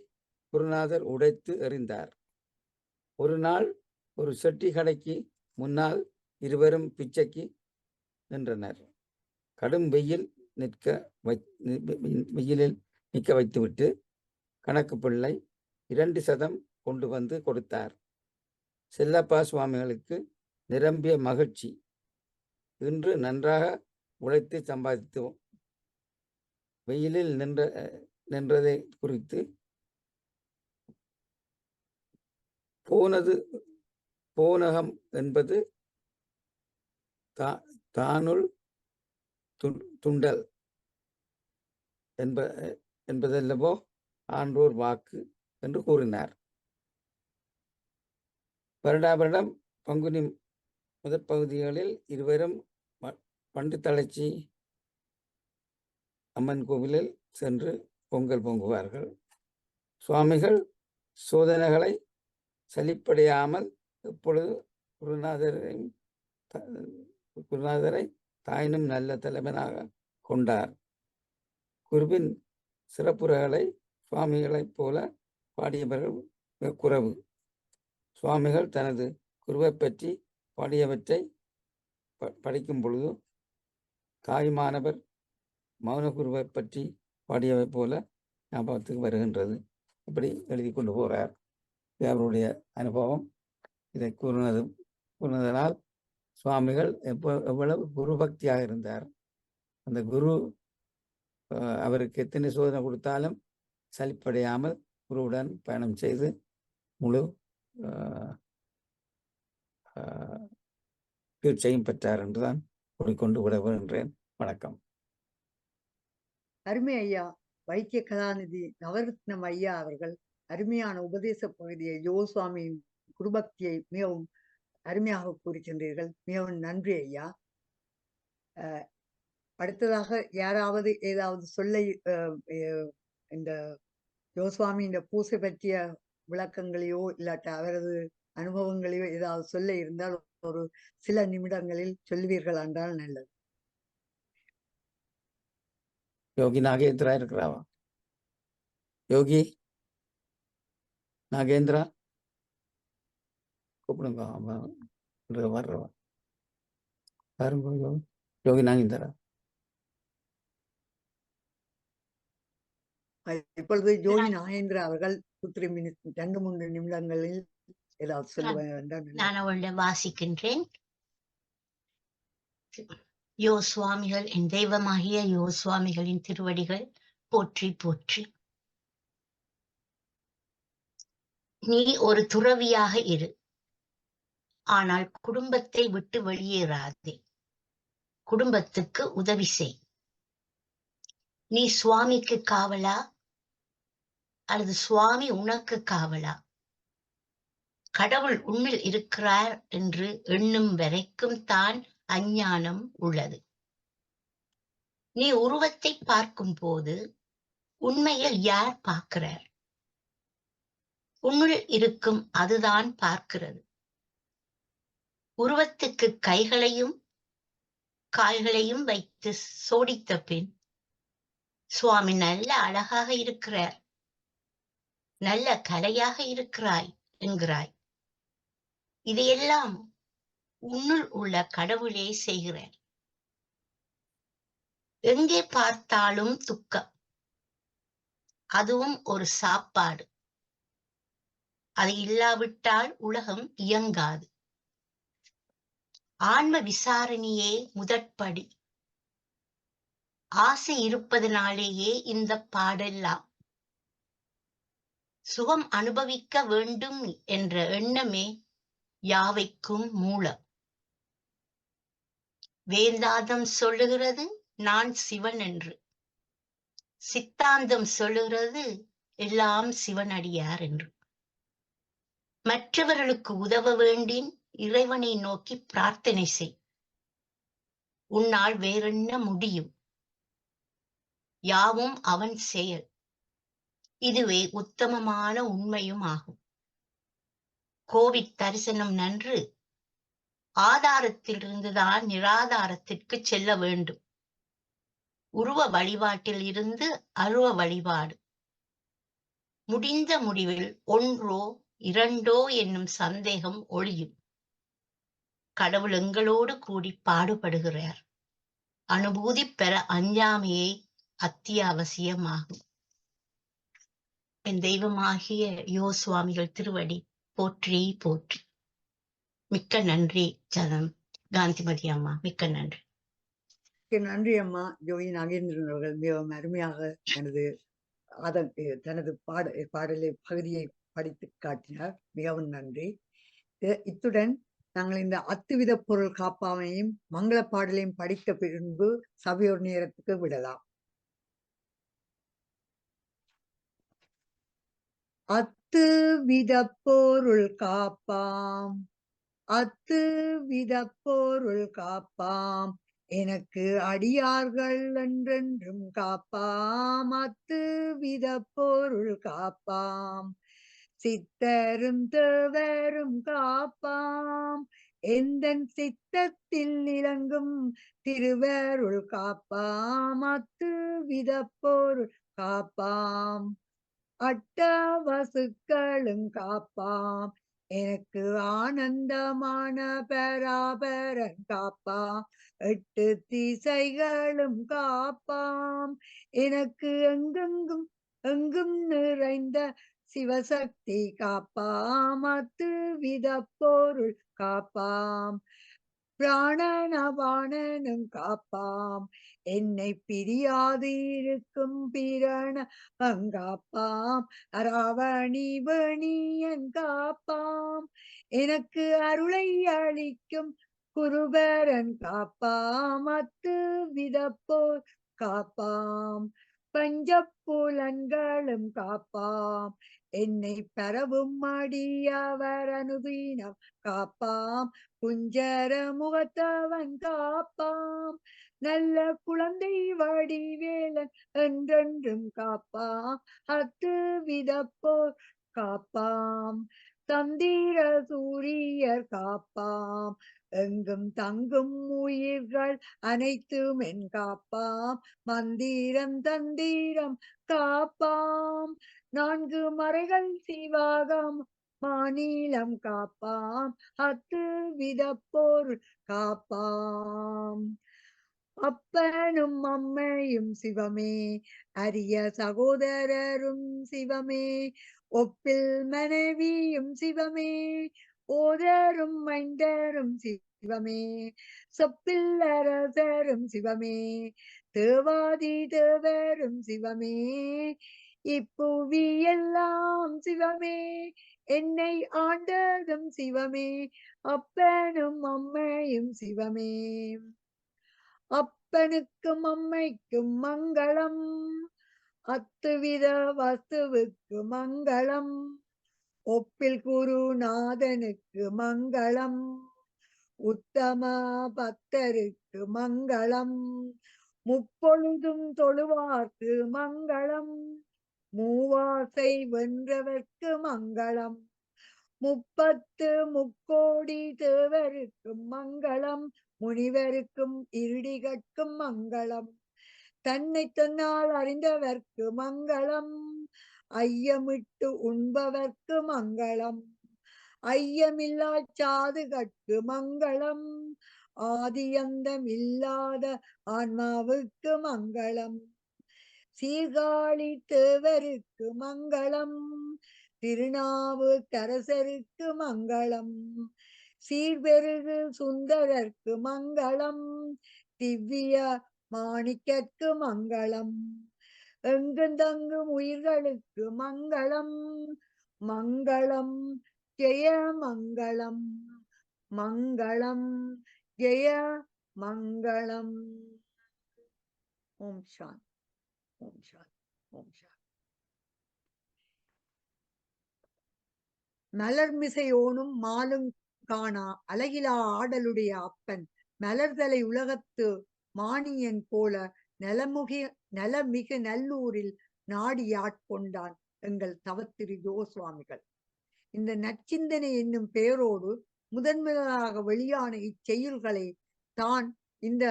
குருநாதர் உடைத்து எறிந்தார். ஒரு நாள் ஒரு செட்டி கடைக்கு முன்னால் இருவரும் பிச்சைக்கு நின்றனர். கடும் வெயிலில் நிற்க வைத்துவிட்டு கணக்கு பிள்ளை 2 சதம் கொண்டு வந்து கொடுத்தார். செல்லப்பா சுவாமிகளுக்கு நிரம்பிய மகிழ்ச்சி. இன்று நன்றாக உழைத்து சம்பாதித்தோம். வெயிலில் நின்றதை குறித்து போனகம் என்பது தானுள் துண்டல் என்பதல்லவோ ஆன்றோர் வாக்கு என்று கூறினார். வருடாவருடம் பங்குனி முதற் பகுதிகளில் இருவரும் பண்டுத்தளச்சி அம்மன் கோவிலில் சென்று பொங்கல் பொங்குவார்கள். சுவாமிகள் சோதனைகளை சலிப்படையாமல் எப்பொழுது குருநாதரை தாயினும் நல்ல தலைவனாக கொண்டார். குருவின் சிறப்புரைகளை சுவாமிகளைப் போல பாடியவர்கள் குறைவு. சுவாமிகள் தனது குருவை பற்றி பாடியவற்றை படிக்கும் பொழுது தாய்மானவர் மௌன குருவை பற்றி பாடியவை போல ஞாபகத்துக்கு வருகின்றது. இப்படி எழுதி கொண்டு போகிறார். இது அவருடைய அனுபவம். இதை கூறினதனால் சுவாமிகள் எவ்வளவு குரு பக்தியாக இருந்தார். அந்த குரு அவருக்கு எத்தனை சோதனை கொடுத்தாலும் சலிப்படையாமல் குருவுடன் பயணம் செய்து முழு தீட்சையும் பெற்றார் என்றுதான் கூறிக்கொண்டு விடுகின்றேன். வணக்கம். அருமை ஐயா வைத்திய கலாநிதி நவரத்னம் ஐயா அவர்கள் அருமையான உபதேச பகுதியை யோசுவாமியின் குருபக்தியை மிகவும் அருமையாக கூறிச்சென்றீர்கள். மிகவும் நன்றி ஐயா. அடுத்ததாக யாராவது ஏதாவது சொல்ல இந்த யோசுவாமி இந்த பூசை பற்றிய விளக்கங்களையோ இல்லாட்ட அவரது அனுபவங்களையோ ஏதாவது சொல்ல இருந்தால் ஒரு சில நிமிடங்களில் சொல்லுவீர்கள் என்றால் நல்லது. யோகி நாகேந்திரா இருக்கிறாவா? யோகி நாகேந்திரா கூப்பிடுங்க. வர்றவா பாருங்க. யோகி நாகேந்திரா இப்பொழுது யோகி நாகேந்திரா அவர்கள் 2-3 நிமிடங்களில் ஏதாவது சொல்லுவேன். நான் அவளை வாசிக்கின்றேன். யோ சுவாமிகள், என் தெய்வமாகிய யோ சுவாமிகளின் திருவடிகள் போற்றி போற்றி. நீ ஒரு துறவியாக இரு, ஆனால் குடும்பத்தை விட்டு வெளியேறாதே. குடும்பத்துக்கு உதவி செய். நீ சுவாமிக்கு காவலா அல்லது சுவாமி உனக்கு காவலா? கடவுள் உன்னில் இருக்கிறார் என்று எண்ணும் வரைக்கும் தான் அஞ்ஞானம் உள்ளது. நீ உருவத்தை பார்க்கும் போது உண்மையில் யார் பார்க்கிறார்? உன்னுள் இருக்கும் அதுதான் பார்க்கிறது. உருவத்துக்கு கைகளையும் கால்களையும் வைத்து சோடித்த பின் சுவாமி நல்ல அழகாக இருக்கிறார், நல்ல கலையாக இருக்கிறாய் என்கிறாய். இதையெல்லாம் உன்னுள் உள்ள கடவுளே செய்கிறார். எங்கே பார்த்தாலும் துக்கம், அதுவும் ஒரு சாப்பாடு. அது இல்லாவிட்டால் உலகம் இயங்காது. ஆன்ம விசாரணையே முதற்படி. ஆசை இருப்பதனாலேயே இந்த பாடெல்லாம். சுகம் அனுபவிக்க வேண்டும் என்ற எண்ணமே யாவைக்கும் மூலம். வேதாந்தம் சொல்லுகிறது நான் சிவன் என்று. சித்தாந்தம் சொல்லுகிறது எல்லாம் சிவனடியார் என்று. மற்றவர்களுக்கு உதவ வேண்டின் இறைவனை நோக்கி பிரார்த்தனை செய். உன்னால் வேறென்ன முடியும்? யாவும் அவன் செயல். இதுவே உத்தமமான உண்மையும் ஆகும். கோவிட் தரிசனம் நன்று. ஆதாரத்திலிருந்துதான் நிராதாரத்திற்கு செல்ல வேண்டும். உருவ வழிபாட்டில் இருந்து அருவ வழிபாடு. முடிந்த முடிவில் ஒன்றோ இரண்டோ என்னும் சந்தேகம் ஒழியும். கடவுள் எங்களோடு கூடி பாடுபடுகிறார். அனுபூதி பெற அஞ்சாமையை அத்தியாவசியமாகும். என் தெய்வமாகிய யோசுவாமிகள் திருவடி போற்றி போற்றி. மிக்க நன்றி ஜனம் காந்திமதி அம்மா, மிக்க நன்றி. நன்றி அம்மா. ஜோதி நாகேந்திரன் அவர்கள் மிகவும் அருமையாக தனது பாடலை பகுதியை படித்து காட்டினார். மிகவும் நன்றி. இத்துடன் நாங்கள் இந்த அத்துவித பொருள் காப்பாமையும் மங்கள பாடலையும் படித்த பின்பு சபையோர் நேரத்துக்கு விடலாம். அத்துவித பொருள் காப்பாம், அத்துவித பொருள் காப்பாம், எனக்கு அடியார்கள் என்றென்றும் காப்பாம். அத்துவித பொருள் காப்பாம், சித்தரும் தேவரும் காப்பாம், எந்தன் சித்தத்தில் இறங்கும் திருவருள் காப்பாம். அத்துவித பொருள் காப்பாம், அட்டவசுக்களும் காப்பாம், எனக்கு ஆனந்தமான பராபரன் காப்பாம். எட்டு திசைகளும் காப்பாம், எனக்கு எங்கும் நிறைந்த சிவசக்தி காப்பாம். அத்துவித பொருள் காப்பாம், பிராணனவாணனும் காப்பாம், என்னை பிரியாது இருக்கும் பிரணவம் காப்பாம். அராவணி வணியன் காப்பாம், எனக்கு அருளை அளிக்கும் குருபரன் காப்பாம். அத்துவித போர் காப்பாம், பஞ்சப்புலன்களும் காப்பாம், என்னை பரவும் அடியவர் அனுதீனம் காப்பாம். குஞ்சர முகத்தவன் காப்பாம், நல்ல குழந்தை வடிவேலன் என்றென்றும் காப்பாம். அத்துவித போர் காப்பாம், தந்திர சூரியர் காப்பாம், எங்கும் தங்கும் உயிர்கள் அனைத்தும் என் காப்பாம். மந்திரம் தந்திரம் காப்பாம், நான்கு மறைகள் சிவாகம் மாநிலம் காப்பாம். அத்துவித பொருள் காப்பாம், அப்பனும் அம்மையும் சிவமே, அரிய சகோதரரும் சிவமே, ஒப்பில் மனைவியும் சிவமே, ஓதரும் மைந்தரும் சிவமே, சொப்பில் அரசரும் சிவமே, தேவாதி தேவரும் சிவமே, இப்புவி எல்லாம் சிவமே, என்னை ஆண்டதும் சிவமே, அப்பனும் அம்மையும் சிவமே. அப்பனுக்கும் அம்மைக்கும் மங்களம், அத்துவித வஸ்துவுக்கு மங்களம், ஒப்பில் குருநாதனுக்கு மங்களம், உத்தம பக்தருக்கு மங்களம், முப்பொழுதும் தொழுவார்க்கு மங்களம், மூவாசை வென்றவர்க்கு மங்களம், முப்பத்து முக்கோடி தேவருக்கும் மங்களம், முனிவருக்கும் இருடிகட்கும் மங்களம், தன்னை தன்னால் அறிந்தவர்க்கு மங்களம், ஐயமிட்டு உண்பவர்க்கு மங்களம், ஐயமில்லா சாதுகட்கு மங்களம், ஆதியந்தம் இல்லாத ஆன்மாவுக்கு மங்களம், சீர்காழி தேவருக்கு மங்களம், திருநாவுக்கரசருக்கு மங்களம், சீர்பெருகு சுந்தரர்க்கு மங்களம், திவ்ய மாணிக்கற்கு மங்களம், எங்குந்தங்கும் உயிர்களுக்கு மங்களம், மங்களம் ஜெய மங்களம், மங்களம் ஜெய மங்களம். ஓம் சாந்தி, ஓம் சாந்தி, ஓம் சாந்தி. மலர்மிசையோனும் மாலும் காணா அழகிலா ஆடலுடைய அப்பன், மலர்தலை உலகத்து மானியன் போல நலமிகு நல்லூரில் நாடியாட்கொண்டான் எங்கள் தவத்திரு யோசுவாமிகள். இந்த நற்சிந்தனை என்னும் பெயரோடு முதன்முதலாக வெளியான இச்செயல்களை தான் இந்த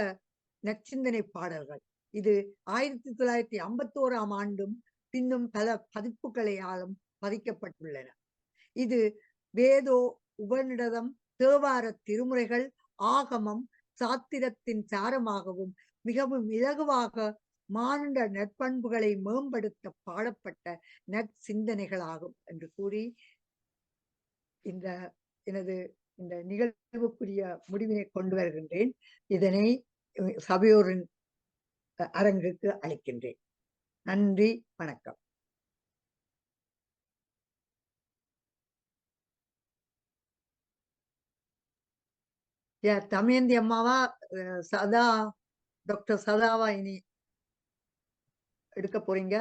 நற்சிந்தனை பாடல்கள். இது 1951ஆம் ஆண்டும் பின்னும் பல பதிப்புகளையாலும் பதிக்கப்பட்டுள்ளன. இது வேதோ உபநிடதம், தேவார திருமுறைகள், ஆகமம், சாத்திரத்தின் சாரமாகவும் மிகவும் இலகுவாக மானுட நற்பண்புகளை மேம்படுத்த பாடப்பட்ட நற்சிந்தனைகளாகும் என்று கூறி எனது இந்த நிகழ்வுக்குரிய முடிவினை கொண்டு வருகின்றேன். இதனை சபையோரின் அரங்குக்கு அளிக்கின்றேன். நன்றி, வணக்கம். தமயந்தி அம்மாவா சதா டாக்டர் சதாவா இனி எடுக்க போறீங்க?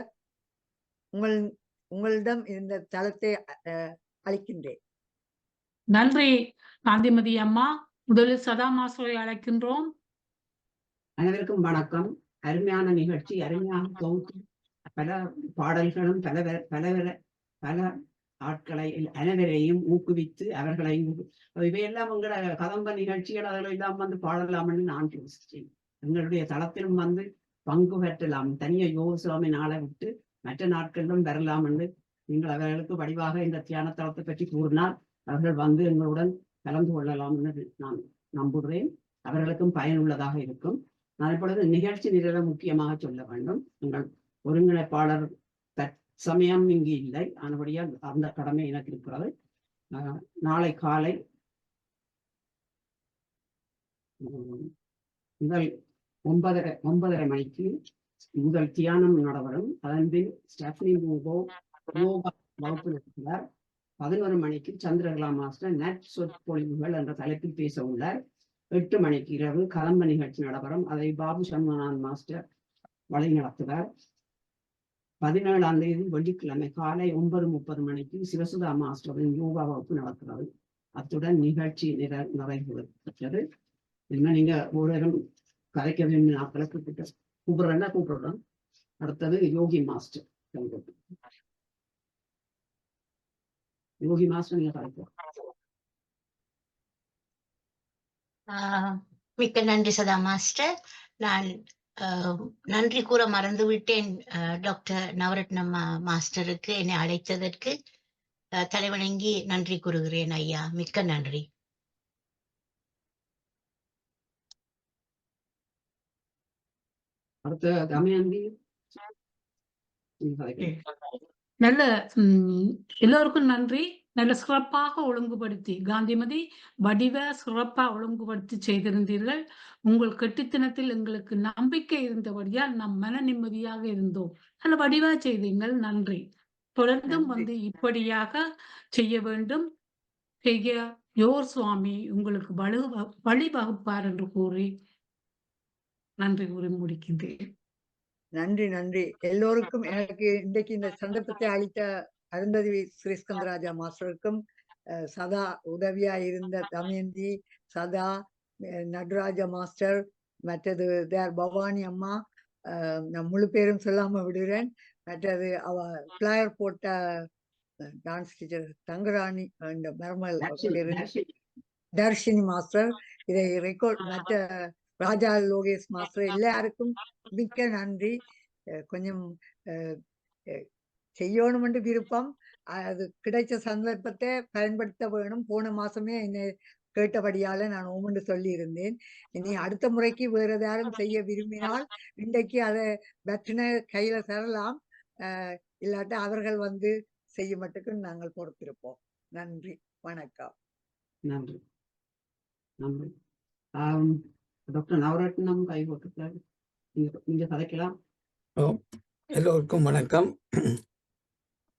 உங்களிடம் இந்த தளத்தை அளிக்கின்றேன். நன்றி காந்திமதி அம்மா. முதலில் சதா மாஸ்டரை அழைக்கின்றோம். அனைவருக்கும் வணக்கம். அருமையான நிகழ்ச்சி, அருமையான தொகுப்பு, பல பாடல்களும் பல ஆட்களை அனைவரையும் ஊக்குவித்து அவர்களை இவையெல்லாம் உங்களோட கதம்ப நிகழ்ச்சிகள் அதெல்லாம் வந்து பாடலாம்னு நான் யோசிச்சேன். எங்களுடைய தளத்திலும் வந்து பங்கு பெற்றலாம். தனிய யோசுவாமி நாளை விட்டு மற்ற நாட்களிலும் வரலாம் என்று நீங்கள் அவர்களுக்கு வடிவாக இந்த தியான தளத்தை பற்றி கூறினால் அவர்கள் வந்து எங்களுடன் கலந்து கொள்ளலாம் என்று நான் நம்புகிறேன். அவர்களுக்கும் பயனுள்ளதாக இருக்கும். நான் இப்பொழுது நிகழ்ச்சி நிரலை முக்கியமாக சொல்ல வேண்டும். எங்கள் ஒருங்கிணைப்பாளர் தற்சமயம் இங்கு இல்லை, ஆனபடியால் அந்த கடமை எனக்கு இருக்கிறது. நாளை காலை முதல் 9:30 மணிக்கு முதல் தியானம் நடைபெறும். அதன் பின் ஸ்டெஃப்னி யோகா வகுப்பு நடத்துகிறார். 11 மணிக்கு சந்திரகலா மாஸ்டர் நற்சொற்பொழிவுகள் என்ற தலைப்பில் பேச உள்ளார். 8 மணிக்கு இரவு கதம்ப நிகழ்ச்சி நடைபெறும். அதை பாபு சண்முகநாதன் மாஸ்டர் வழி நடத்துவார். 17ஆம் தேதி வெள்ளிக்கிழமை காலை 9:30 மணிக்கு சிவசுதா மாஸ்டரின் யோகா வகுப்பு நடக்கிறது. அத்துடன் நிகழ்ச்சி நிறைவு பெற்றது. இன்னும் நீங்க ஒரு கதைக்க வேண்டிய நாட்களை கூப்பிடுறோம். அடுத்தது யோகி மாஸ்டர். யோகி மாஸ்டர் நீங்க கதைப்போம். மிக்க நன்றி சதா மாஸ்டர். நான் நன்றி கூற மறந்துவிட்டேன் டாக்டர் நவரத்னம் மாஸ்டருக்கு என்னை அழைத்ததற்கு. தலைவணங்கி நன்றி கூறுகிறேன் ஐயா. மிக்க நன்றி. அடுத்த தமயந்தி. நல்ல எல்லோருக்கும் நன்றி. நல்ல சிறப்பாக ஒழுங்குபடுத்தி காந்திமதி வடிவ சிறப்பா ஒழுங்குபடுத்தி செய்திருந்தீர்கள். உங்கள் கெட்டித்தனத்தில் எங்களுக்கு நம்பிக்கை இருந்தபடியால் நாம் மன நிம்மதியாக இருந்தோம். நல்ல வடிவா செய்தீங்கள். நன்றி. தொடர்ந்தும் வந்து இப்படியாக செய்ய வேண்டும். செய்ய யோர் சுவாமி உங்களுக்கு வழிவகுப்பார் என்று கூறி நன்றி கூறி முடிக்கின்றேன். நன்றி. எல்லோருக்கும் எனக்கு இன்றைக்கு இந்த சந்தர்ப்பத்தை அளித்த அருந்ததி ஸ்ரீஸ்கந்தராஜா மாஸ்டருக்கும் சதா உதவியா இருந்த தமயந்தி சதா நடராஜா மாஸ்டர் மற்றது பவானி அம்மா நான் முழு பேரும் சொல்லாம விடுகிறேன். மற்றது அவ பிளேயர் போட்ட டான்ஸ் டீச்சர் தங்கராணி இந்த மர்மல் தர்ஷினி மாஸ்டர் இதை ரெக்கார்ட் மற்ற ராஜா லோகேஷ் மாஸ்டர் எல்லாருக்கும் மிக்க நன்றி. கொஞ்சம் செய்யணும் என்று விருப்பம், அது கிடைச்ச சந்தர்ப்பத்தை பயன்படுத்த வேணும். போன மாசமே என்னை கேட்டபடியால நான் ஓமென்று சொல்லி இருந்தேன். இனி அடுத்த முறைக்கு வேற ஏதாரும் செய்ய விரும்பினால் இன்றைக்கு அதை பற்றின கையில தரலாம், இல்லாட்ட அவர்கள் வந்து செய்ய மட்டுக்கு நாங்கள் பொறுத்திருப்போம். நன்றி, வணக்கம். நன்றி நன்றி. டாக்டர் நவரத்னம் கை போட்டுக்கிறாரு, நீங்க கதைக்கலாம். எல்லோருக்கும் வணக்கம்.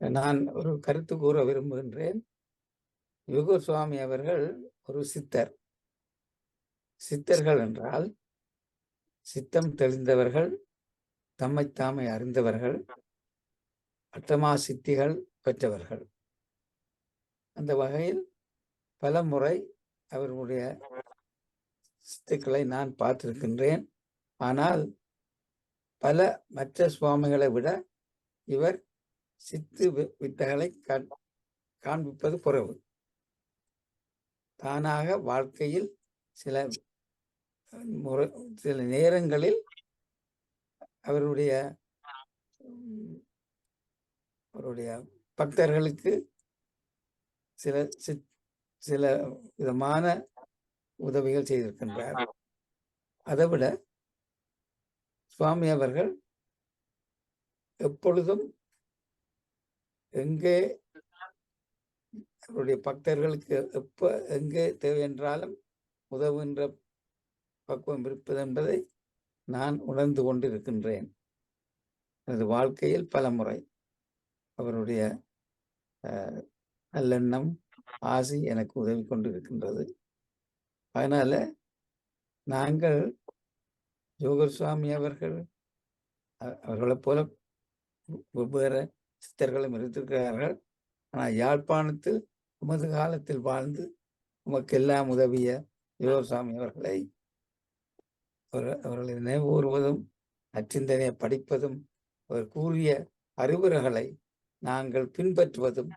நான் ஒரு கருத்து கூற விரும்புகின்றேன். யுகூர் சுவாமி அவர்கள் ஒரு சித்தர். சித்தர்கள் என்றால் சித்தம் தெளிந்தவர்கள், தம்மைத்தாமை அறிந்தவர்கள், அட்டமா சித்திகள் பெற்றவர்கள். அந்த வகையில் பல முறை அவர்களுடைய சித்துக்களை நான் பார்த்திருக்கின்றேன். ஆனால் பல மற்ற சுவாமிகளை விட இவர் சித்து வித்தைகளை காண்பிப்பது குறைவு. தானாக வாழ்க்கையில் சில நேரங்களில் அவருடைய பக்தர்களுக்கு சில விதமான உதவிகள் செய்திருக்கின்றார். அதைவிட சுவாமி அவர்கள் எப்பொழுதும் எங்கே அவருடைய பக்தர்களுக்கு எங்கே தேவை என்றாலும் உதவுகின்ற பக்குவம் இருப்பது என்பதை நான் உணர்ந்து கொண்டிருக்கின்றேன். எனது வாழ்க்கையில் பல முறை அவருடைய நல்லெண்ணம் ஆசி எனக்கு உதவி கொண்டிருக்கின்றது. அதனால நாங்கள் யோகர் சுவாமி அவர்களைப் போல வெவ்வேறு சித்தர்களும் இருந்திருக்கிறார்கள். ஆனால் யாழ்ப்பாணத்தில் உமது காலத்தில் வாழ்ந்து உமக்கு எல்லாம் உதவிய யோகர் சுவாமி அவர்களை அவர்களை நினைவுறுவதும் நச்சிந்தனையை படிப்பதும் அவர் கூறிய அறிவுரைகளை நாங்கள் பின்பற்றுவதும்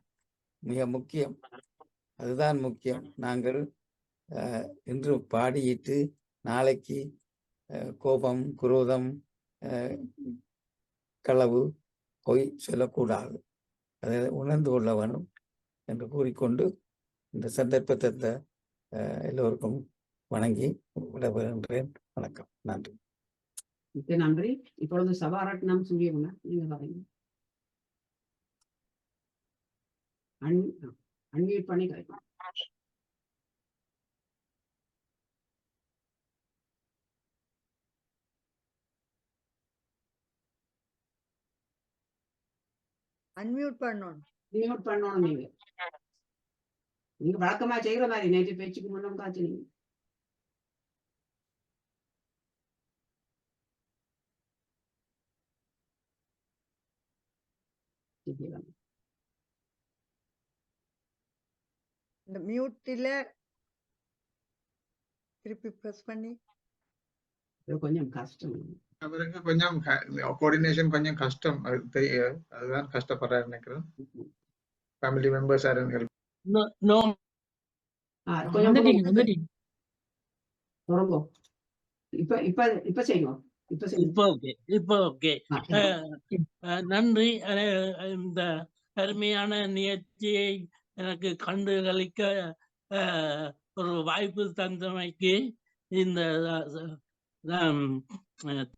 மிக முக்கியம். அதுதான் முக்கியம். நாங்கள் இன்று பாடியிட்டு நாளைக்கு கோபம், குரோதம், களவு, பொய் சொல்லக்கூடாது. அதை உணர்ந்து கொள்ள வேணும் என்று கூறிக்கொண்டு இந்த சந்தர்ப்பத்தை எல்லோருக்கும் வணங்கி விடைபெறுகின்றேன். வணக்கம். நன்றி. மிக்க நன்றி. இப்பொழுது சபாரட்னம் சொல்லியுங்க, நீங்க பாருங்க. அன்மியூட் பண்ணி கிடைக்கும். அன்மியூட் பண்ணணும். மியூட் பண்ணணும். நீங்க வழக்கமா செய்யற மாதிரி நேற்று பேச்சுக்கு முன்னும் காய்ச்சி நீங்க இந்த மியூட்டில திருப்பி பிரஸ் பண்ணி கொஞ்சம் கஷ்டம். அவருக்கு கொஞ்சம் கோஆர்டினேஷன் கொஞ்சம் கஷ்டம். அதுதான் கஷ்டப்படுறாரு நினைக்கிறேன். Family members are help. இப்ப செய்யும். நன்றி. இந்த அருமையான நிகழ்ச்சியை எனக்கு கண்டுகளிக்க ஒரு வாய்ப்பு தந்தமைக்கு இந்த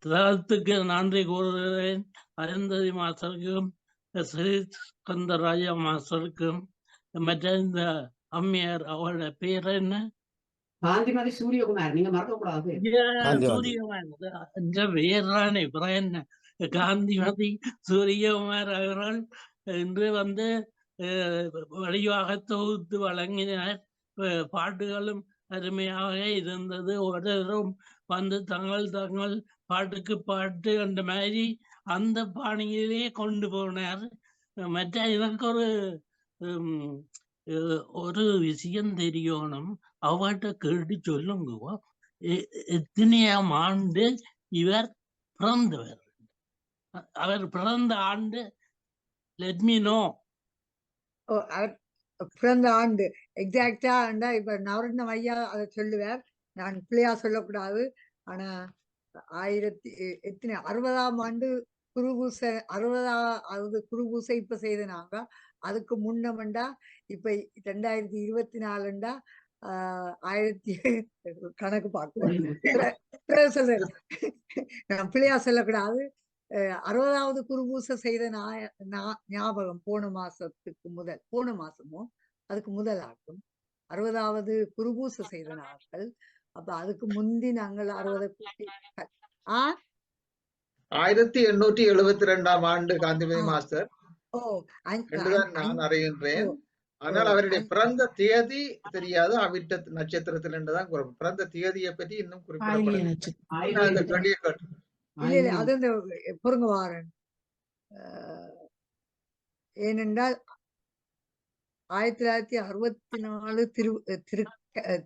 தளத்துக்கு நன்றி கூறுகிறேன். அருந்ததி மாஸ்டருக்கும் ஸ்ரீஸ்கந்தராஜா மாஸ்டருக்கும் மற்ற இந்த அம்மையார் அவரோட பேர் என்ன? காந்திமதி சூரியகுமார். நீங்க மறக்க கூடாது. சூரியகுமார் வேறானே என்ன காந்திமதி சூரியகுமார் அவர்கள் இன்று வந்து வடிவாக தொகுத்து வழங்கினார். பாட்டுகளும் அருமையாக இருந்தது. ஒருவரும் வந்து தங்கள் பாட்டுக்கு பாட்டு அந்த மாதிரி அந்த பாணியிலே கொண்டு போனார். மற்ற எனக்கு ஒரு விஷயம் தெரியணும். அவட்ட கேட்டு சொல்லுங்க. எத்தனையாம் ஆண்டு இவர் பிறந்தவர்? அவர் பிறந்த ஆண்டு லெட் மீ நோ. அவர் பிறந்த ஆண்டு எக்ஸாக்டா இப்ப நவரத்னம் ஐயா அதை சொல்லுவார். நான் பிள்ளையா சொல்லக்கூடாது. ஆனா 60ஆம் ஆண்டு குருபூசை 60வது குருபூசை இப்ப செய்தனாங்க. அதுக்கு முன்னமண்டா இப்ப 2024 1000 கணக்கு பார்க்கணும் சொல்றேன். நான் பிள்ளையா சொல்லக்கூடாது. 60வது குருபூசை செய்த ஞாபகம் போன மாசமோ அதுக்கு முதல் ஆகும் 60வது குருபூசை செய்த நாட்கள். அப்ப அதுக்கு முந்தி நாங்கள் 60 1872ஆம் ஆண்டு காந்திமதி மாஸ்டர் என்றுதான் நான் அறிகின்றேன். ஆனால் அவருடைய பிறந்த தேதி தெரியாது. அவிட்ட நட்சத்திரத்தில் என்றுதான் பிறந்த தேதியை பற்றி இன்னும் குறிப்பிடப்படவில்லை. அது பொருங்க வாரன். ஏனென்றால் 1964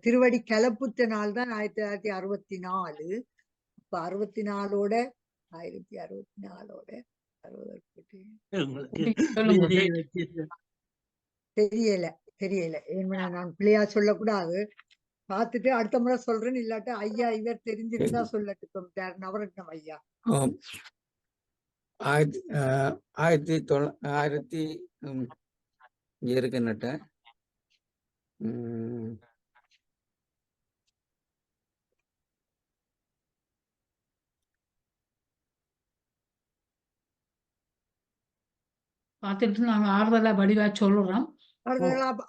திருவடி கலப்புத்த நாள் தான் 1964. இப்ப 64ஓட 1064ஓட 60 தெரியல. ஏன்னா நான் பிள்ளையா சொல்லக்கூடாது. பார்த்துட்டு அடுத்த முறை சொல்றேன். இல்லாட்ட ஐயா இவர் தெரிஞ்சிருந்தா சொல்லட்டும். நவரத்னம் ஐயா 1900 இருக்குன்னுட்ட பார்த்துட்டு நாங்க ஆறுதலா வடிவா சொல்றோம்.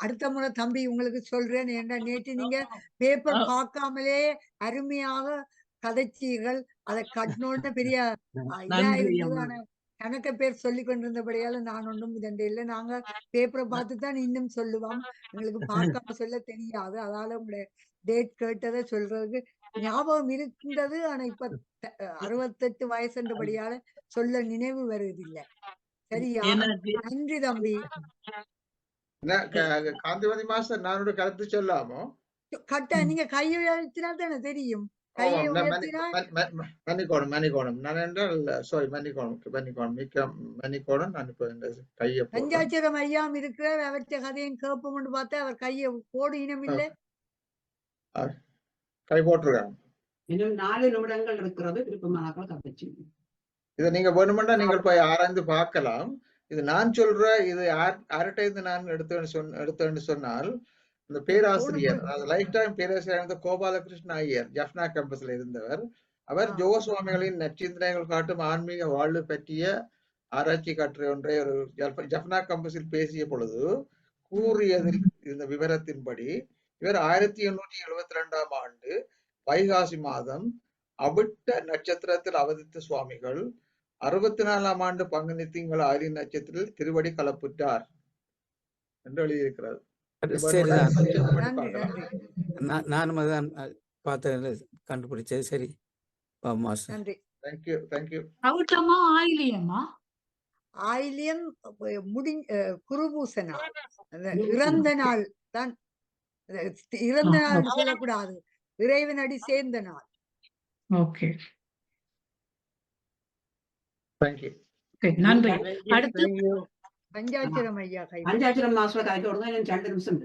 அடுத்த முறை தம்பி உங்களுக்கு சொல்றேன். ஏன்னா நேற்று நீங்க பேப்பர் பார்க்காமலே அருமையாக கதைச்சீர்கள். அதை கட்டினோட பெரிய இதா இருந்தது. கணக்க பேர் சொல்லி கொண்டிருந்தபடியால நான் ஒன்றும் இதண்ட இல்லை. நாங்க பேப்பரை பார்த்துதான் இன்னும் சொல்லுவோம். எங்களுக்கு பார்க்காம சொல்ல தெரியாது. அதால உங்களை டேட் கேட்டதை சொல்றதுக்கு ஞாபகம் இருக்கின்றது. ஆனா இப்ப 68 வயசுன்றபடியால சொல்ல நினைவு வருவதில்லை. சரியா? நன்றி தம்பி. காந்திமதி மாஸ்டர் நான் ஒரு கருத்து சொல்லாமோ? கட்ட நீங்க கையை உயர்த்தினா தானே தெரியும். கையை உயர்த்தினால் மன்னிக்கோணும். நான் என்றால் சாரி மன்னிக்கோணும். நான் இப்ப கையை பஞ்சாட்சரம் ஐயாம் இருக்கிற அவற்றை கதையும் கேட்போம்னு பார்த்தா அவர் கையை போடு இனம் இல்லை. கை போட்டிருக்காங்க. இன்னும் 4 நிமிடங்கள் இருக்கிறது. விருப்பமானாக்கள் கதைச்சு இதை நீங்க வேணுமெண்டா நீங்கள் போய் ஆராய்ந்து பார்க்கலாம். இது நான் சொல்ற இது யார்கிட்ட நான் எடுத்தேன்னு சொன்னால் இந்த பேராசிரியர், லைஃப் டைம் பேராசிரியர் கோபாலகிருஷ்ண ஐயர் ஜப்னா கேம்பஸ்ல இருந்தவர். அவர் ஜோகசுவாமிகளின் நற்சிந்தனைகள் காட்டும் ஆன்மீக வாழ்வு பற்றிய ஆராய்ச்சி கட்டுரை ஒன்றை ஒரு ஜப்னா கேம்பஸில் பேசிய பொழுது கூறியதில் இந்த விவரத்தின்படி இவர் 1872ஆம் ஆண்டு வைகாசி மாதம் அவிட்ட நட்சத்திரத்தில் அவதரித்த சுவாமிகள் 64ஆம் ஆண்டு பங்குனி திங்கள் ஆயிலி நட்சத்திரத்தில் திருவடி கலப்புற்றார் என்று எழுதியிருக்கிறது. நானும் அதான் பார்த்து கண்டுபிடிச்சது. சரி ஆயிலியம் குருபூச நாள், இறந்த நாள் தான். இறந்த நாள் சொல்லக்கூடாது, இறைவனடி சேர்ந்த நாள். ஓகே, நன்றி. அடுத்து பஞ்சாட்சரம் ஐயா. பஞ்சாட்சரம் மாஸ்டர் கை கொடுங்க. 2 நிமிஷம்.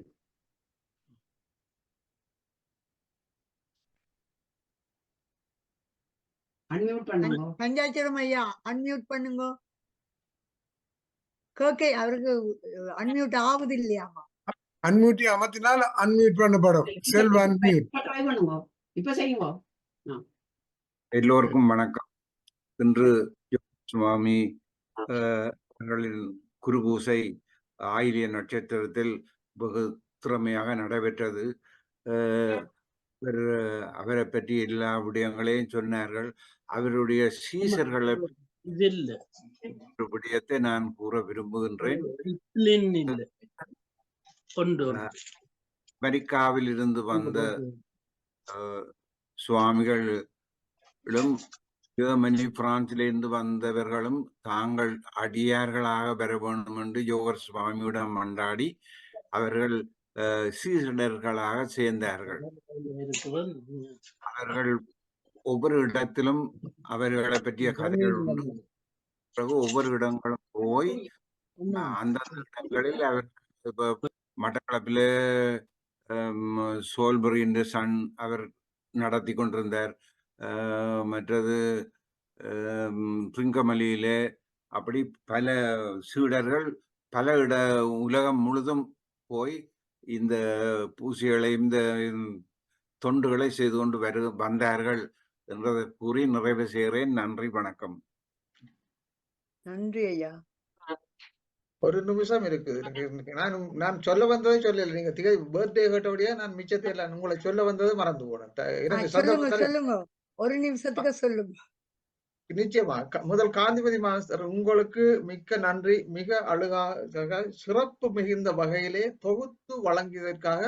அன்மியூட் பண்ணுங்க. பஞ்சாட்சரம் ஐயா அன்மியூட் பண்ணுங்க. கேக்கே அவருக்கு அன்மியூட் ஆகுது இல்லையாமா? அன்மியூட் அமர்த்தினால் அன்மியூட் பண்ணப்படும். செல்வ அன்மியூட் ட்ரை பண்ணுங்க. இப்ப செய்யுங்க. எல்லோருக்கும் வணக்கம். இன்று சுவாமி தங்களின் குருபூசை ஆயிலிய நட்சத்திரத்தில் வெகு திறமையாக நடைபெற்றது. அவரை பற்றி எல்லா விடயங்களையும் சொன்னார்கள். அவருடைய சீசர்களை ஒரு விடயத்தை நான் கூற விரும்புகின்றேன். அமெரிக்காவில் இருந்து வந்த சுவாமிகளும் ஜெர்மனி பிரான்சிலிருந்து வந்தவர்களும் தாங்கள் அடியார்களாக பெற வேண்டும் என்று யோகர் சுவாமியிடம் மன்றாடி அவர்கள் சீசடர்களாக சேர்ந்தார்கள். அவர்கள் ஒவ்வொரு இடத்திலும் அவர்களை பற்றிய கதைகள் உண்டு. பிறகு ஒவ்வொரு இடங்களும் போய் அந்தந்த இடங்களில் அவர் மட்டக்களப்பில் சோல்பரி சன் அவர் நடத்தி கொண்டிருந்தார். மற்றது பிரிங்கமலியிலே அப்படி பல சீடர்கள் பல உலகம் முழுதும் போய் இந்த பூசைகளை இந்த தொண்டுகளை செய்து கொண்டு வந்தார்கள் என்றதை கூறி நிறைவு செய்கிறேன். நன்றி, வணக்கம். நன்றி ஐயா. ஒரு நிமிஷம் இருக்குது. நான் சொல்ல வந்ததை சொல்லல. நீங்க பர்த்டே கேட்டபடியா நான் மிச்சத்தை எல்லாம் உங்களை சொல்ல வந்ததை மறந்து போனேன். சொல்லுங்க, ஒரு நிமிஷத்துக்கு சொல்லுங்க. நிச்சயமா. முதல் காந்திமதி மாஸ்டர், உங்களுக்கு மிக்க நன்றி. மிக அழகாக சிறப்பு மிகுந்த வகையிலே தொகுத்து வழங்கியதற்காக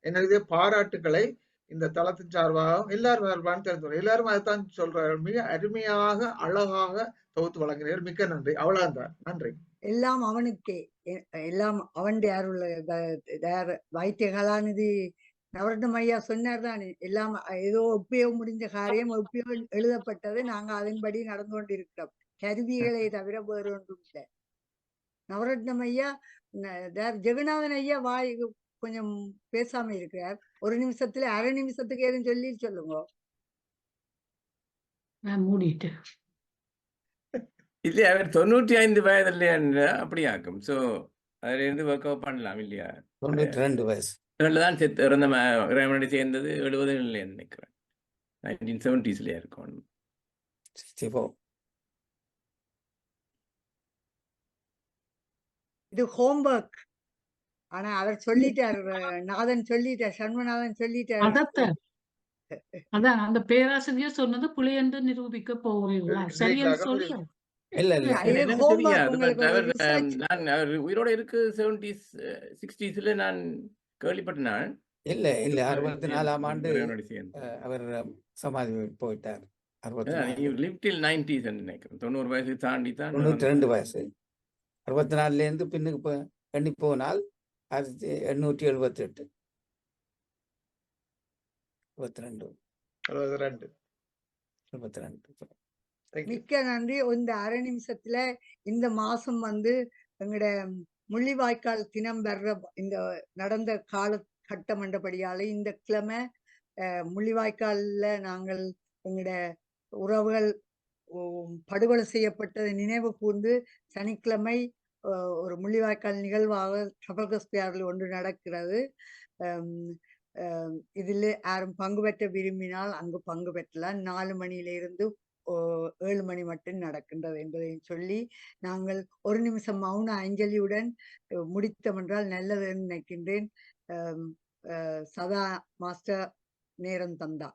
என்னுடைய பாராட்டுக்களை இந்த தளத்தின் சார்பாக எல்லாரும் தெரிந்து எல்லாரும் அதைத்தான் சொல்றார்கள். மிக அருமையாக அழகாக தொகுத்து வழங்கினீர்கள். மிக்க நன்றி. அவ்வளவுதான். நன்றி. எல்லாம் அவனுக்கே, எல்லாம் அவன் வைத்திய கலாநிதி நவரத்னம் ஐயா சொன்னார் தானே, எல்லாம் ஏதோ ஒப்பியோ முடிஞ்ச காரியம் ஒப்பியோ எழுதப்பட்டது. நாங்க அதன்படி நடந்து கொண்டிருக்கிறோம். கருவிகளை தவிர வேறு ஒன்றும் இல்லை. நவரத்னம் ஐயா, ஜெகநாதன் ஐயா வாய் கொஞ்சம் பேசாம இருக்கிறார். ஒரு நிமிஷத்துல அரை நிமிஷத்துக்கு ஏதும் சொல்லி சொல்லுங்க. மூடிட்டு இல்லையா, அவர் 95 வயதுல அப்படியாக்கும். ஸோ அதுல இருந்து ஒர்க் அவுட் பண்ணலாம் இல்லையா? 92 வயசு தான் இறந்த இறைவனோட சேர்ந்தது 70 நினைக்கிறேன். 1970s இருக்கும். 64. இது ஹோம்ஒர்க். ஆனா அவர் சொல்லிட்டார், நாதன் சொல்லிட்டார், சண்முகநாதன் சொல்லிட்டார். அதான் அந்த பேராசிரியர் சொன்னது புலி என்று நிரூபிக்க போகிறீர்களா? சரியென்று சொல்லுங்க. நான் உயிரோட இருக்கு 70s 60s நான் கேள்விப்பட்டேன். இல்ல 64ஆம் ஆண்டு அவர் சமாதி போயிட்டார். 90s வயசு தாண்டி தான் 92 வயசு. 64 இருந்து பின்னுக்கு எண்ணி போனால் 878 72. மிக்க நன்றி. இந்த அரை நிமிஷத்துல இந்த மாசம் எங்கட முள்ளிவாய்க்கால் தினம் வர்ற இந்த நடந்த காலகட்டம் என்றபடியால இந்த கிழமை முள்ளிவாய்க்கால்ல நாங்கள் எங்கட உறவுகள் படுகொலை செய்யப்பட்டதை நினைவு கூர்ந்து சனிக்கிழமை ஒரு முள்ளிவாய்க்கால் நிகழ்வாக ட்ரஃபல்கர் ஸ்கொயரில் ஒன்று நடக்கிறது. இதில் யாரும் பங்கு பெற்ற விரும்பினால் அங்கு பங்கு பெற்றலாம். 4 மணியிலிருந்து 7 மணி மட்டும் நடக்கின்றது என்பதையும் சொல்லி நாங்கள் ஒரு நிமிஷம் மௌன அஞ்சலியுடன் முடித்தோம் என்றால் நல்லது நினைக்கின்றேன். சதா மாஸ்டர் நேரம் தந்தா.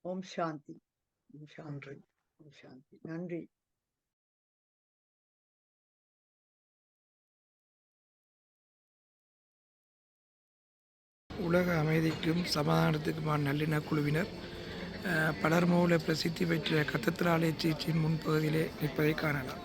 ஓம் சாந்தி. ஓம் சாந்தி. ஓம் சாந்தி. நன்றி. உலக அமைதிக்கும் சமாதானத்துக்குமான நல்லிணக்க குழுவினர் பலர்மூல பிரசித்தி பெற்ற கத்தத்ராலய சர்ச்சின் முன்பகுதியிலே நிற்பதை காணலாம்.